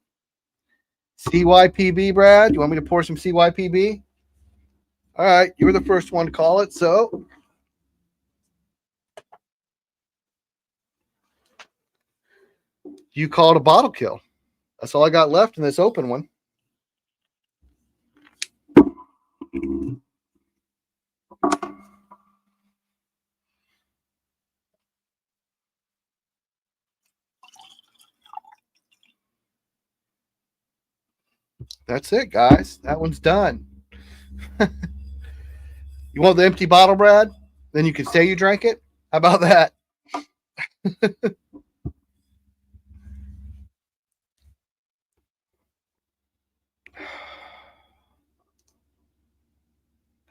CYPB, Brad? You want me to pour some CYPB? All right. You were the first one to call it, so you called a bottle kill. That's all I got left in this open one. That's it, guys. That one's done. You want the empty bottle, Brad? Then you can say you drank it? How about that?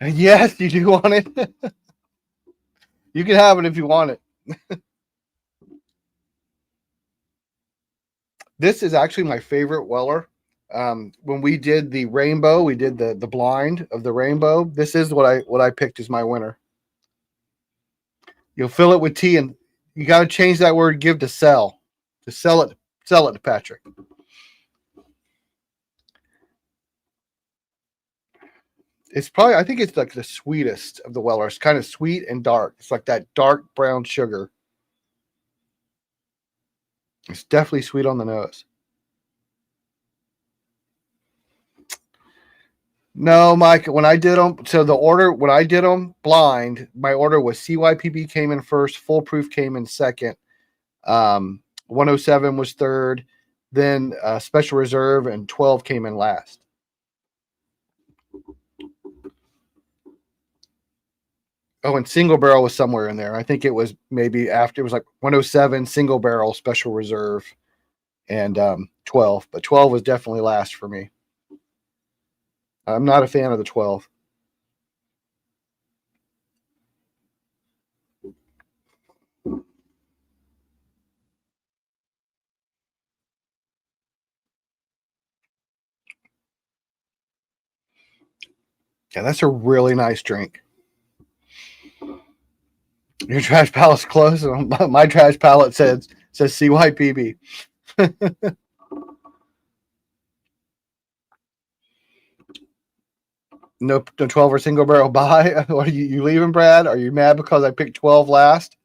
Yes, you do want it. You can have it if you want it. This is actually my favorite Weller. When we did the rainbow, we did the blind of the rainbow. This is what I picked as my winner. You'll fill it with tea, and you got to change that word "give" to "sell." To sell it to Patrick. It's probably, I think it's like the sweetest of the Weller. It's kind of sweet and dark. It's like that dark brown sugar. It's definitely sweet on the nose. No, Mike, when I did them, so the order, when I did them blind, my order was CYPB came in first, Foolproof came in second, 107 was third. Then Special Reserve and 12 came in last. Oh, and Single Barrel was somewhere in there. I think it was maybe after. It was like 107 Single Barrel, Special Reserve, and 12. But 12 was definitely last for me. I'm not a fan of the 12. Yeah, that's a really nice drink. Your trash pallet's closed. My trash pallet says CYPB. No 12 or single barrel buy. What are you leaving, Brad? Are you mad because I picked 12 last?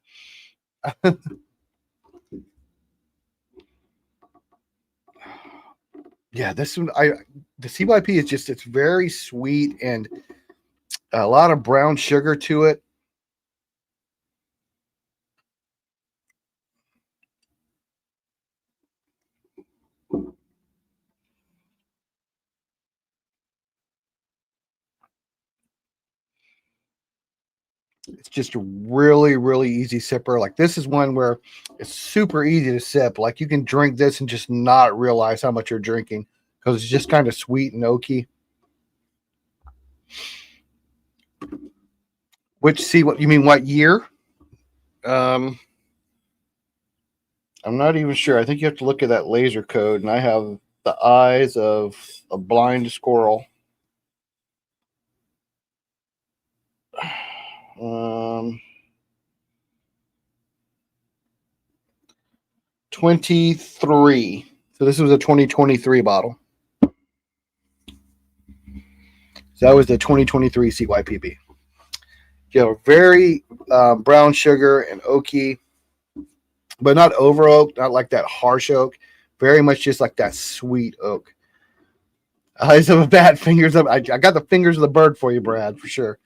Yeah, this one the CYP is just, it's very sweet and a lot of brown sugar to it. It's just a really, really easy sipper. Like this is one where it's super easy to sip. Like you can drink this and just not realize how much you're drinking because it's just kind of sweet and oaky. What you mean? What year? Um, I'm not even sure. I think you have to look at that laser code, and I have the eyes of a blind squirrel. Um, 23. So this was a 2023 bottle. So that was the 2023 CYPB. You know, very brown sugar and oaky, but not over oak, not like that harsh oak. Very much just like that sweet oak. Eyes of a bat, fingers of. I got the fingers of the bird for you, Brad, for sure.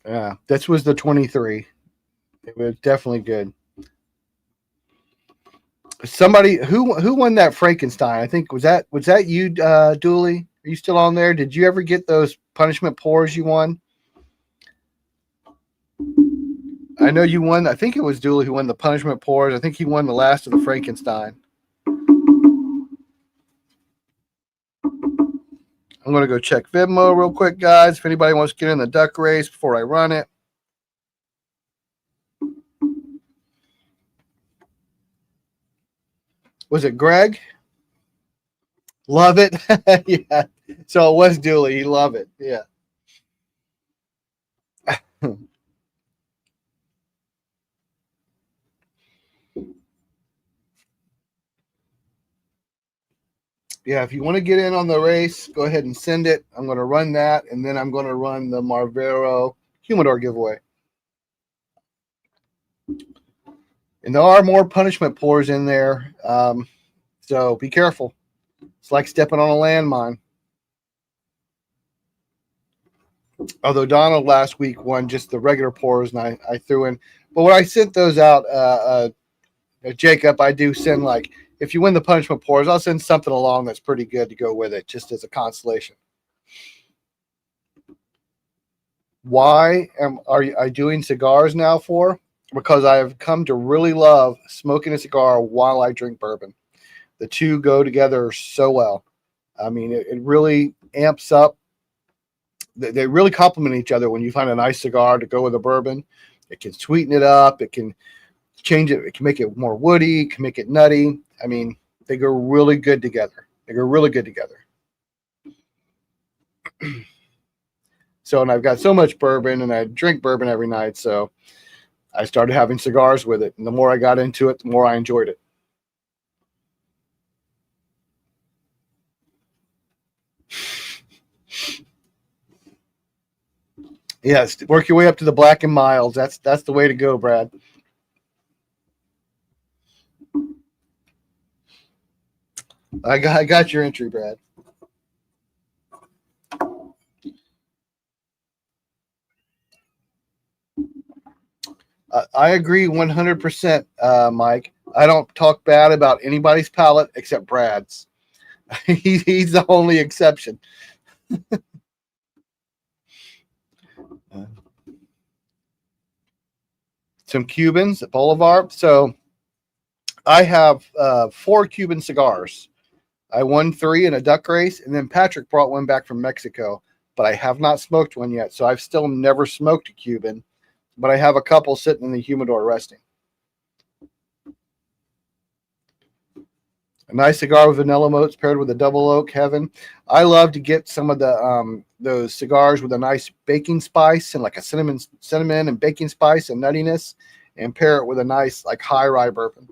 Yeah, this was the 23. It was definitely good. Somebody who won that Frankenstein? I think was that you, Dooley? Are you still on there? Did you ever get those punishment pours you won? I know you won. I think it was Dooley who won the punishment pours. I think he won the last of the Frankenstein. I'm gonna go check Venmo real quick, guys. If anybody wants to get in the duck race before I run it. Was it Greg? Love it. Yeah. So it was Dooley. He loved it. Yeah. Yeah, if you want to get in on the race, go ahead and send it. I'm going to run that, and then I'm going to run the Marvero Humidor giveaway. And there are more punishment pours in there, so be careful. It's like stepping on a landmine. Although Donald last week won just the regular pours, and I threw in. But when I sent those out, Jacob, I do send, like, if you win the punishment pours, I'll send something along that's pretty good to go with it, just as a consolation. Why are I doing cigars now for? Because I have come to really love smoking a cigar while I drink bourbon. The two go together so well. I mean, it really amps up. They really complement each other when you find a nice cigar to go with a bourbon. It can sweeten it up. It can change it. It can make it more woody. It can make it nutty. I mean, they go really good together. They go really good together. So, and I've got so much bourbon, and I drink bourbon every night. So I started having cigars with it. And the more I got into it, the more I enjoyed it. Yes, work your way up to the black and milds. That's the way to go, Brad. I got your entry, Brad. I agree 100%, Mike. I don't talk bad about anybody's palate except Brad's. He's the only exception. Some Cubans at Boulevard. So I have 4 Cuban cigars. I won 3 in a duck race, and then Patrick brought one back from Mexico, but I have not smoked one yet. So I've still never smoked a Cuban, but I have a couple sitting in the humidor resting. A nice cigar with vanilla motes paired with a double oak heaven. I love to get some of the those cigars with a nice baking spice and like a cinnamon and baking spice and nuttiness, and pair it with a nice like high rye bourbon.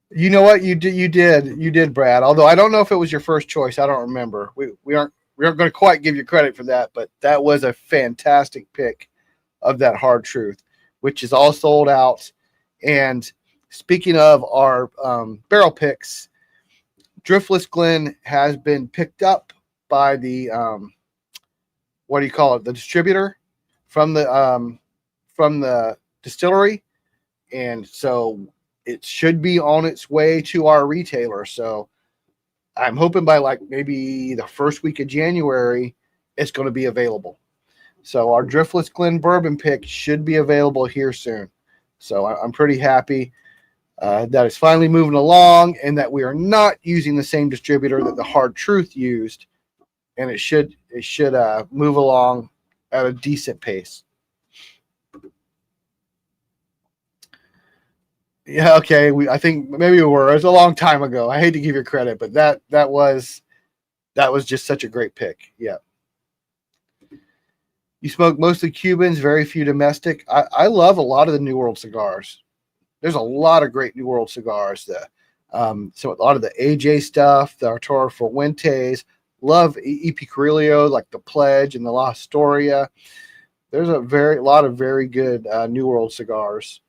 You know what you did, Brad. Although I don't know if it was your first choice. I don't remember. We aren't going to quite give you credit for that, but that was a fantastic pick of that hard truth, which is all sold out. And speaking of our barrel picks, Driftless Glen has been picked up by the what do you call it? The distributor from the distillery, and so it should be on its way to our retailer. So I'm hoping by like maybe the first week of January, it's going to be available. So our Driftless Glen bourbon pick should be available here soon. So I'm pretty happy that it's finally moving along, and that we are not using the same distributor that the Hard Truth used, and it should move along at a decent pace. Yeah, okay. I think maybe we were. It was a long time ago. I hate to give you credit, but that was just such a great pick. Yeah. You smoke mostly Cubans, very few domestic. I love a lot of the New World cigars. There's a lot of great New World cigars. So a lot of the AJ stuff, the Arturo Fuentes. Love E.P. Carrillo, like the Pledge and the La Astoria. There's a lot of very good New World cigars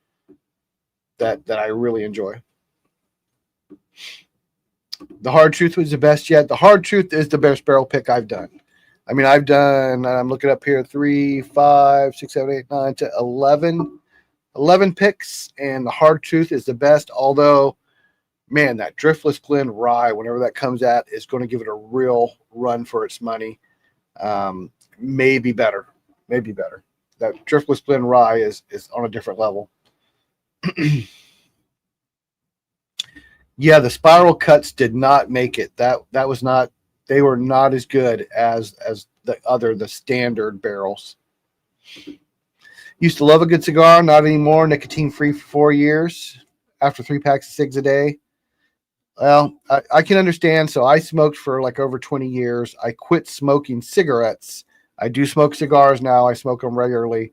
that I really enjoy. The Hard Truth was the best yet. The Hard Truth is the best barrel pick I've done. I mean, I'm looking up here, 3, 5, 6, 7, 8, 9 to 11 picks, and the Hard Truth is the best. Although, man, that Driftless Glen rye, whenever that comes out, is going to give it a real run for its money. Maybe better. That Driftless Glen rye is on a different level. Yeah, the spiral cuts did not make it. That was not. They were not as good as the standard barrels. Used to love a good cigar, not anymore. Nicotine free for 4 years. After 3 packs of cigs a day. Well, I can understand. So I smoked for like over 20 years. I quit smoking cigarettes. I do smoke cigars now. I smoke them regularly.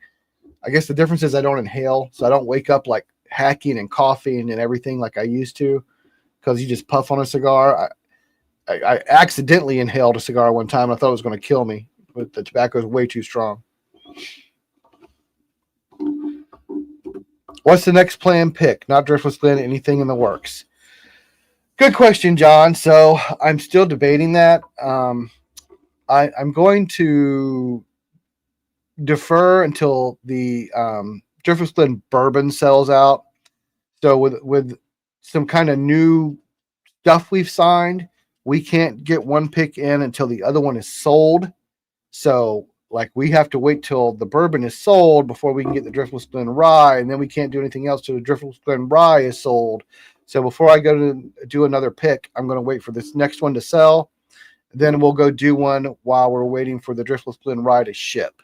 I guess the difference is I don't inhale, so I don't wake up like hacking and coughing and everything like I used to, because you just puff on a cigar. I accidentally inhaled a cigar one time. I thought it was going to kill me, but the tobacco is way too strong. What's the next planned pick? Not Driftless Glen, anything in the works? Good question, John. So I'm still debating that. I'm going to defer until the Driftless Glen bourbon sells out. So with some kind of new stuff we've signed, we can't get one pick in until the other one is sold. So like we have to wait till the bourbon is sold before we can get the Driftless Glen rye, and then we can't do anything else till the Driftless Glen rye is sold. So before I go to do another pick, I'm going to wait for this next one to sell. Then we'll go do one while we're waiting for the Driftless Glen rye to ship.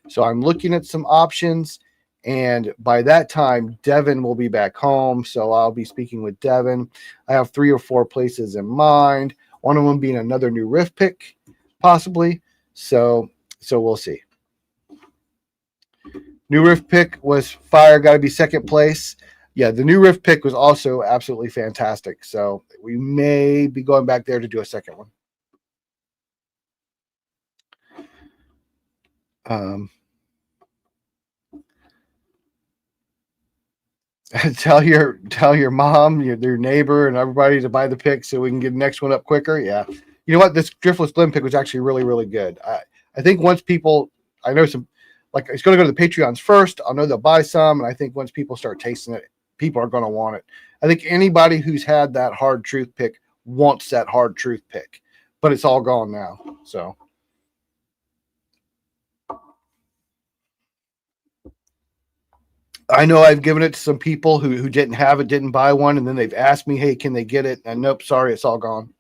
So I'm looking at some options, and by that time, Devin will be back home. So I'll be speaking with Devin. I have 3 or 4 places in mind. One of them being another new riff pick, possibly. So we'll see. New riff pick was fire. Got to be second place. Yeah, the new riff pick was also absolutely fantastic. So we may be going back there to do a second one. Tell your mom, your neighbor, and everybody to buy the pick so we can get the next one up quicker. Yeah, you know what? This Driftless Glen pick was actually really, really good. I think once people I know some, like it's going to go to the Patreons first. I'll know they'll buy some, and I think once people start tasting it, people are going to want it. I think anybody who's had that hard truth pick wants that hard truth pick, but it's all gone now. So I know I've given it to some people who didn't have it, didn't buy one, and then they've asked me, hey, can they get it? And nope, sorry, it's all gone.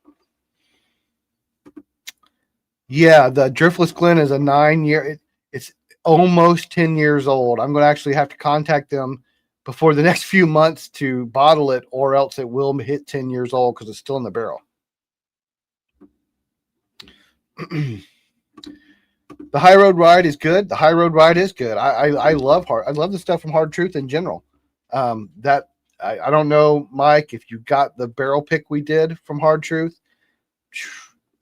Yeah, the Driftless Glen is a 9-year. It's almost 10 years old. I'm going to actually have to contact them before the next few months to bottle it, or else it will hit 10 years old because it's still in the barrel. The High Road Ride is good. The High Road Ride is good. I love the stuff from Hard Truth in general. That I don't know, Mike, if you got the barrel pick we did from Hard Truth.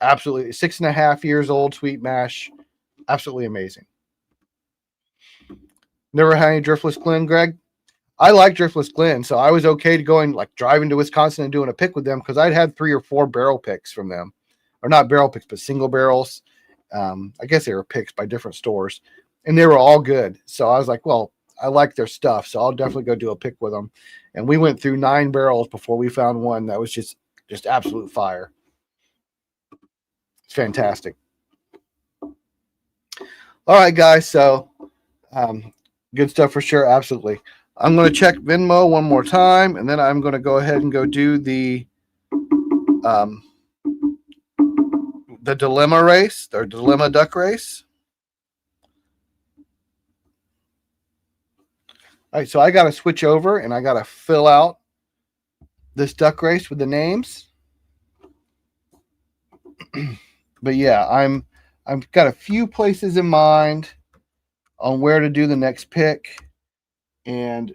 Absolutely 6.5 years old, sweet mash. Absolutely amazing. Never had any Driftless Glen, Greg? I like Driftless Glen, so I was okay to going, like, driving to Wisconsin and doing a pick with them because I'd had 3 or 4 barrel picks from them. Or not barrel picks, but single barrels. I guess they were picks by different stores, and they were all good. So I was like, well, I like their stuff, so I'll definitely go do a pick with them. And we went through 9 barrels before we found one that was just absolute fire. It's fantastic. All right, guys. So good stuff for sure. Absolutely. I'm going to check Venmo one more time, and then I'm going to go ahead and go do the dilemma race, or dilemma duck race. All right, so I got to switch over, and I got to fill out this duck race with the names. But yeah, I've got a few places in mind on where to do the next pick, and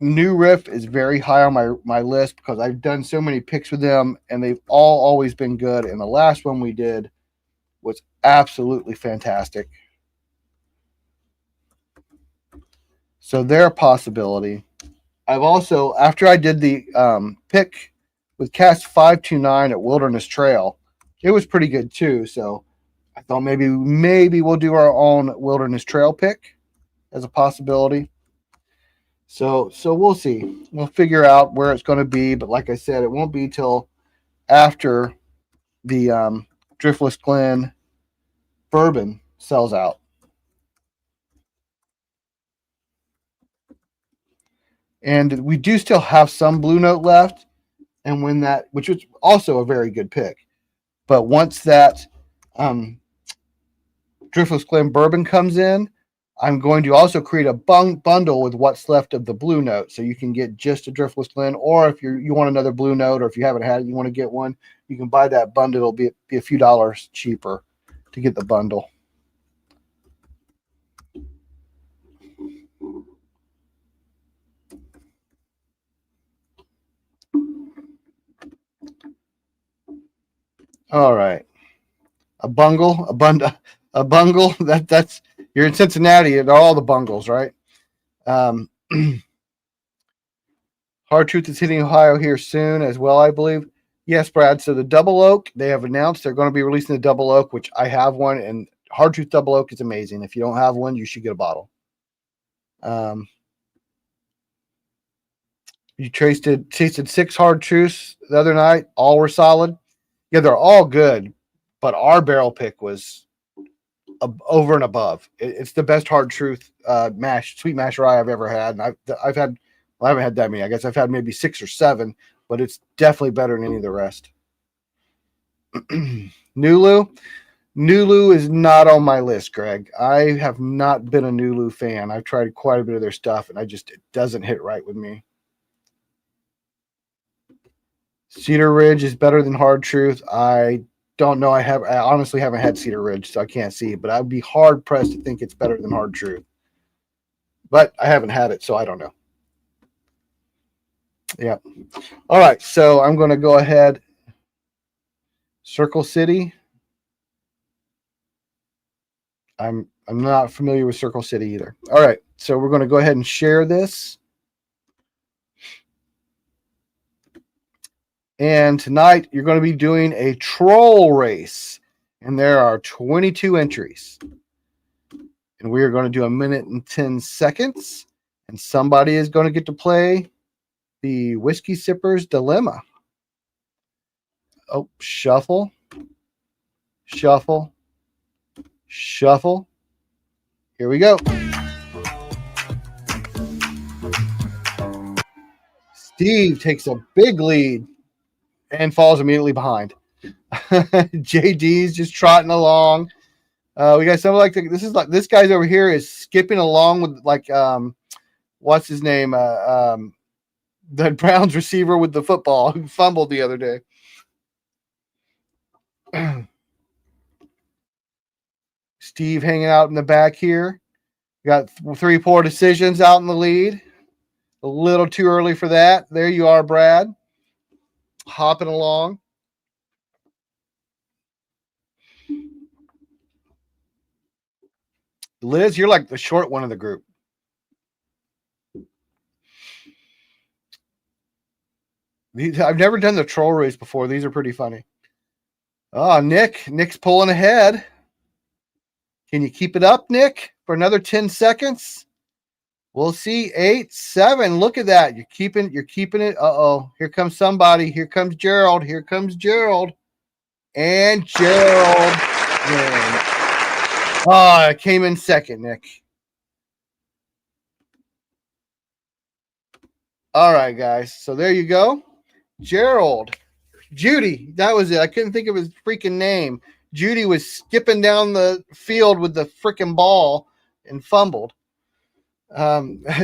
New Riff is very high on my list because I've done so many picks with them, and they've all always been good. And the last one we did was absolutely fantastic. So they're a possibility. I've also, after I did the pick with Cast 529 at Wilderness Trail, it was pretty good too. So I thought maybe we'll do our own Wilderness Trail pick as a possibility. So we'll see. We'll figure out where it's going to be. But like I said, it won't be till after the Driftless Glen bourbon sells out. And we do still have some Blue Note left. And when that, which was also a very good pick. But once that Driftless Glen bourbon comes in, I'm going to also create a bundle with what's left of the Blue Note, so you can get just a Driftless Glen, or if you want another Blue Note, or if you haven't had it, you want to get one, you can buy that bundle. It'll be a few dollars cheaper to get the bundle. All right, a bungle. That's you're in Cincinnati. They're all the bungles, right? Hard Truth is hitting Ohio here soon as well, I believe. Yes, Brad. So the Double Oak, they have announced they're going to be releasing the Double Oak, which I have one, and Hard Truth Double Oak is amazing. If you don't have one, you should get a bottle. You tasted 6 Hard Truths the other night. All were solid. Yeah, they're all good, but our barrel pick was over and above. It's the best Hard Truth sweet mash rye I've ever had, and I've had. Well, I haven't had that many. I guess I've had maybe 6 or 7, but it's definitely better than any of the rest. Nulu is not on my list, Greg. I have not been a Nulu fan. I've tried quite a bit of their stuff, and it doesn't hit right with me. Cedar Ridge is better than Hard Truth. I don't know. I honestly haven't had Cedar Ridge, so I can't see, but I'd be hard pressed to think it's better than Hard Truth. But I haven't had it, so I don't know. Yeah. All right. So I'm going to go ahead. Circle City. I'm not familiar with Circle City either. All right. So we're going to go ahead and share this. And tonight you're going to be doing a troll race. And there are 22 entries. And we are going to do 1:10. And somebody is going to get to play the Whiskey Sipper's Dilemma. Oh, shuffle, shuffle, shuffle. Here we go. Steve takes a big lead and falls immediately behind. JD's just trotting along. We got something like this guy's over here is skipping along with like what's his name? The Browns receiver with the football who fumbled the other day. Steve hanging out in the back here. Got 3 poor decisions out in the lead. A little too early for that. There you are, Brad. Hopping along. Liz, you're like the short one of the group. I've never done the troll race before. These are pretty funny. Oh, Nick's pulling ahead. Can you keep it up, Nick, for another 10 seconds? We'll see. 8, 7. Look at that. You're keeping it. Uh-oh. Here comes somebody. Here comes Gerald. Here comes Gerald. And Gerald wins. Oh, it came in second, Nick. All right, guys. So there you go. Gerald. Judy. That was it. I couldn't think of his freaking name. Judy was skipping down the field with the freaking ball and fumbled.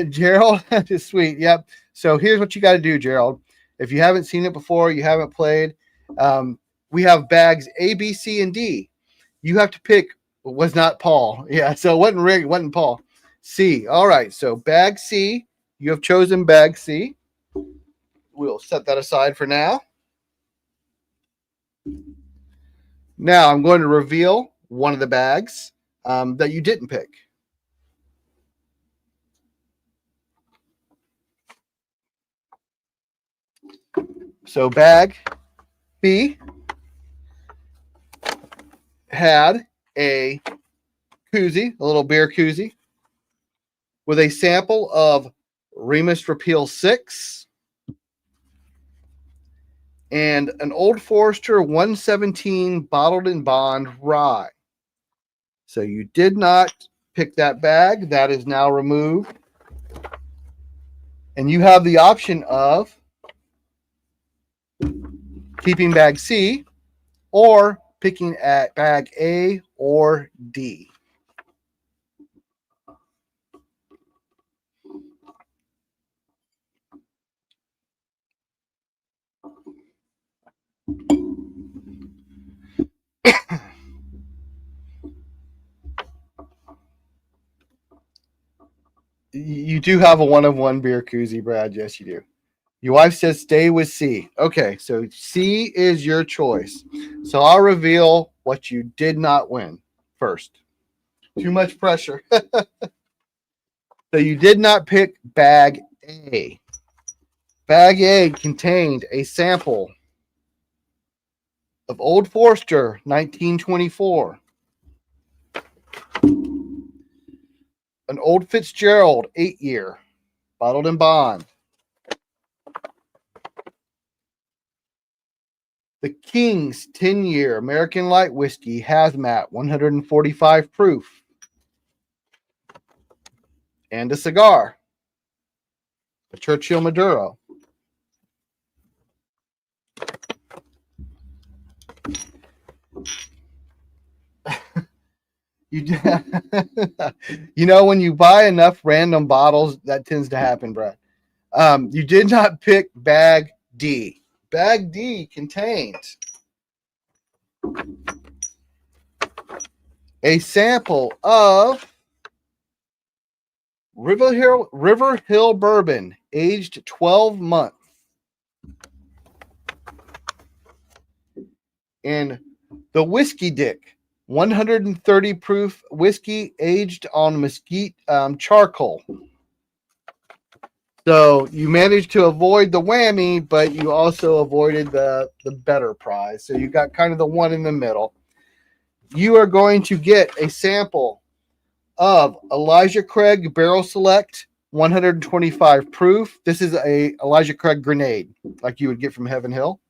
Gerald is sweet. Yep. So here's what you got to do, Gerald. If you haven't seen it before, you haven't played. We have bags A, B, C, and D. You have to pick. Was not Paul. Yeah. So it wasn't Rick. It wasn't Paul. C. All right. So bag C. You have chosen bag C. We'll set that aside for now. Now I'm going to reveal one of the bags that you didn't pick. So bag B had a koozie, a little beer koozie, with a sample of Remus Repeal 6 and an Old Forester 117 bottled in bond rye. So you did not pick that bag. That is now removed. And you have the option of keeping bag C or picking at bag A or D. You do have a 1-of-1 beer koozie, Brad. Yes, you do. Your wife says stay with C. Okay, so C is your choice. So I'll reveal what you did not win first. Too much pressure. So you did not pick bag A. Bag A contained a sample of Old Forester 1924, an Old Fitzgerald 8-year, bottled in bond, the King's 10-year American Light Whiskey Hazmat 145 proof, and a cigar, a Churchill Maduro. You know, when you buy enough random bottles, that tends to happen, Brad. You did not pick bag D. Bag D contained a sample of River Hill Bourbon, aged 12 months. And the Whiskey Dick, 130 proof whiskey aged on mesquite charcoal. So you managed to avoid the whammy, but you also avoided the better prize. So you got kind of the one in the middle. You are going to get a sample of Elijah Craig Barrel Select 125 proof. This is a Elijah Craig grenade like you would get from Heaven Hill.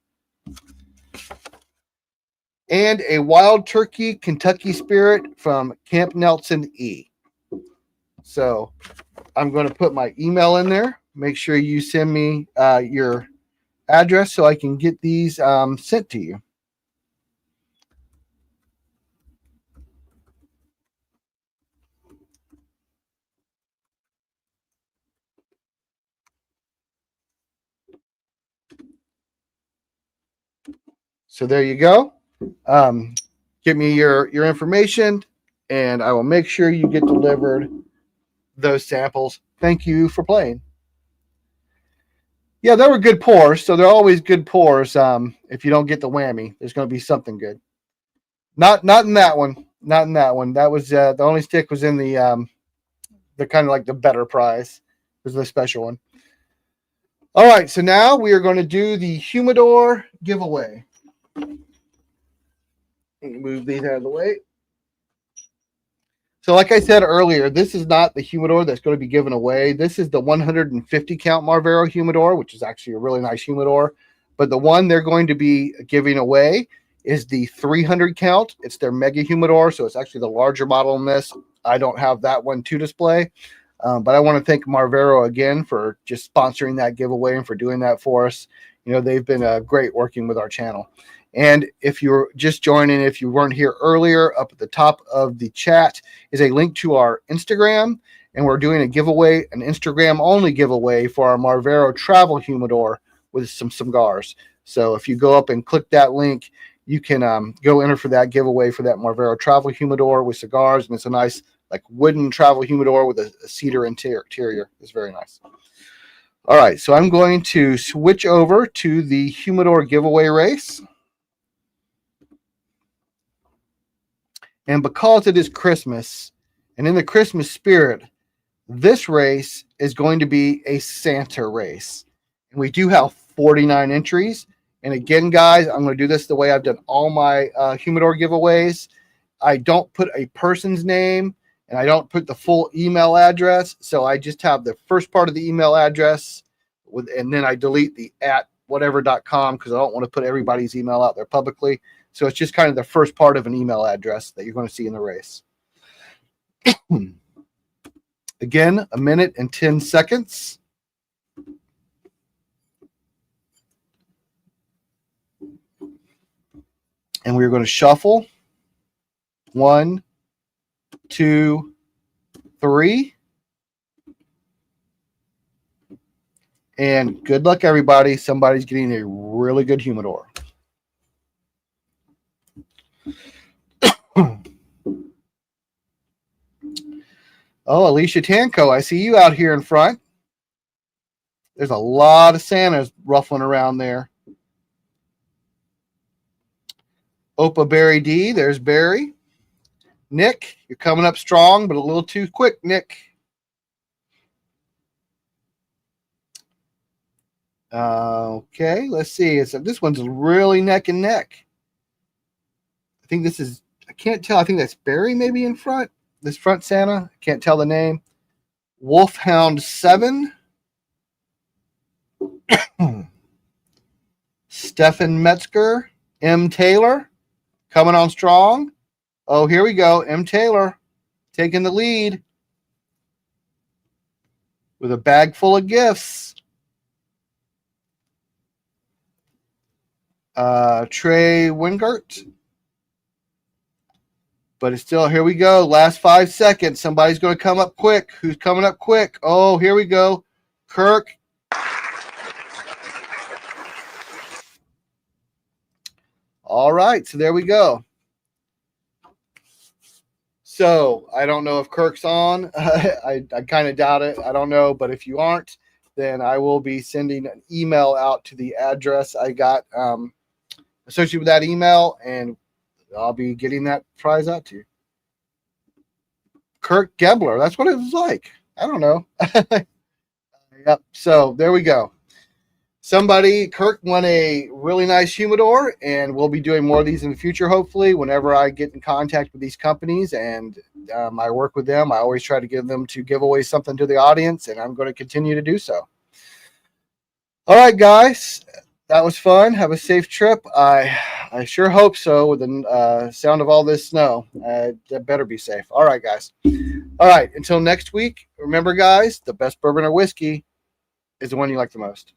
And a Wild Turkey Kentucky Spirit from Camp Nelson E. So I'm going to put my email in there. Make sure you send me your address so I can get these sent to you. So there you go. Give me your information, and I will make sure you get delivered those samples. Thank you for playing. Yeah, they were good pours, so they're always good pours. If you don't get the whammy, there's going to be something good. Not in that one. Not in that one. That was the only stick was in the kind of like the better prize. It was the special one. All right, so now we are going to do the humidor giveaway. Move these out of the way. So like I said earlier, this is not the humidor that's going to be given away. This is the 150 count Marvero Humidor, which is actually a really nice humidor. But the one they're going to be giving away is the 300 count. It's their mega humidor, so it's actually the larger model in this. I don't have that one to display. But I want to thank Marvero again for just sponsoring that giveaway and for doing that for us. You know, they've been great working with our channel. And if you're just joining, if you weren't here earlier, up at the top of the chat is a link to our Instagram. And we're doing a giveaway, an Instagram only giveaway for our Marvero travel humidor with some cigars. So if you go up and click that link, you can go enter for that giveaway for that Marvero travel humidor with cigars. And it's a nice like wooden travel humidor with a cedar interior. It's very nice. All right, so I'm going to switch over to the humidor giveaway race. And because it is Christmas, and in the Christmas spirit, this race is going to be a Santa race. And we do have 49 entries. And again, guys, I'm going to do this the way I've done all my humidor giveaways. I don't put a person's name, and I don't put the full email address. So I just have the first part of the email address, and then I delete the @whatever.com because I don't want to put everybody's email out there publicly. So it's just kind of the first part of an email address that you're going to see in the race. Again, 1 minute and 10 seconds. And we're going to shuffle. 1, 2, 3. And good luck, everybody. Somebody's getting a really good humidor. Oh, Alicia Tanco, I see you out here in front. There's a lot of Santas ruffling around there. Opa Barry D, there's Barry. Nick, you're coming up strong, but a little too quick, Nick. Okay, let's see. This one's really neck and neck. I think this is, I can't tell. I think that's Barry maybe in front. This front Santa. I can't tell the name. Wolfhound 7. Stefan Metzger. M. Taylor. Coming on strong. Oh, here we go. M. Taylor taking the lead with a bag full of gifts. Trey Wingert. But it's still, here we go. Last 5 seconds. Somebody's going to come up quick. Who's coming up quick? Oh, here we go. Kirk. All right. So there we go. So I don't know if Kirk's on. I kind of doubt it. I don't know. But if you aren't, then I will be sending an email out to the address I got associated with that email, and I'll be getting that prize out to you. Kirk Gebler. That's what it was like. I don't know. Yep. So there we go. Kirk won a really nice humidor, and we'll be doing more of these in the future, hopefully. Whenever I get in contact with these companies and I work with them, I always try to give away something to the audience, and I'm going to continue to do so. All right, guys, that was fun. Have a safe trip. I sure hope so. With the sound of all this snow, that better be safe. All right, guys. All right, until next week. Remember, guys, the best bourbon or whiskey is the one you like the most.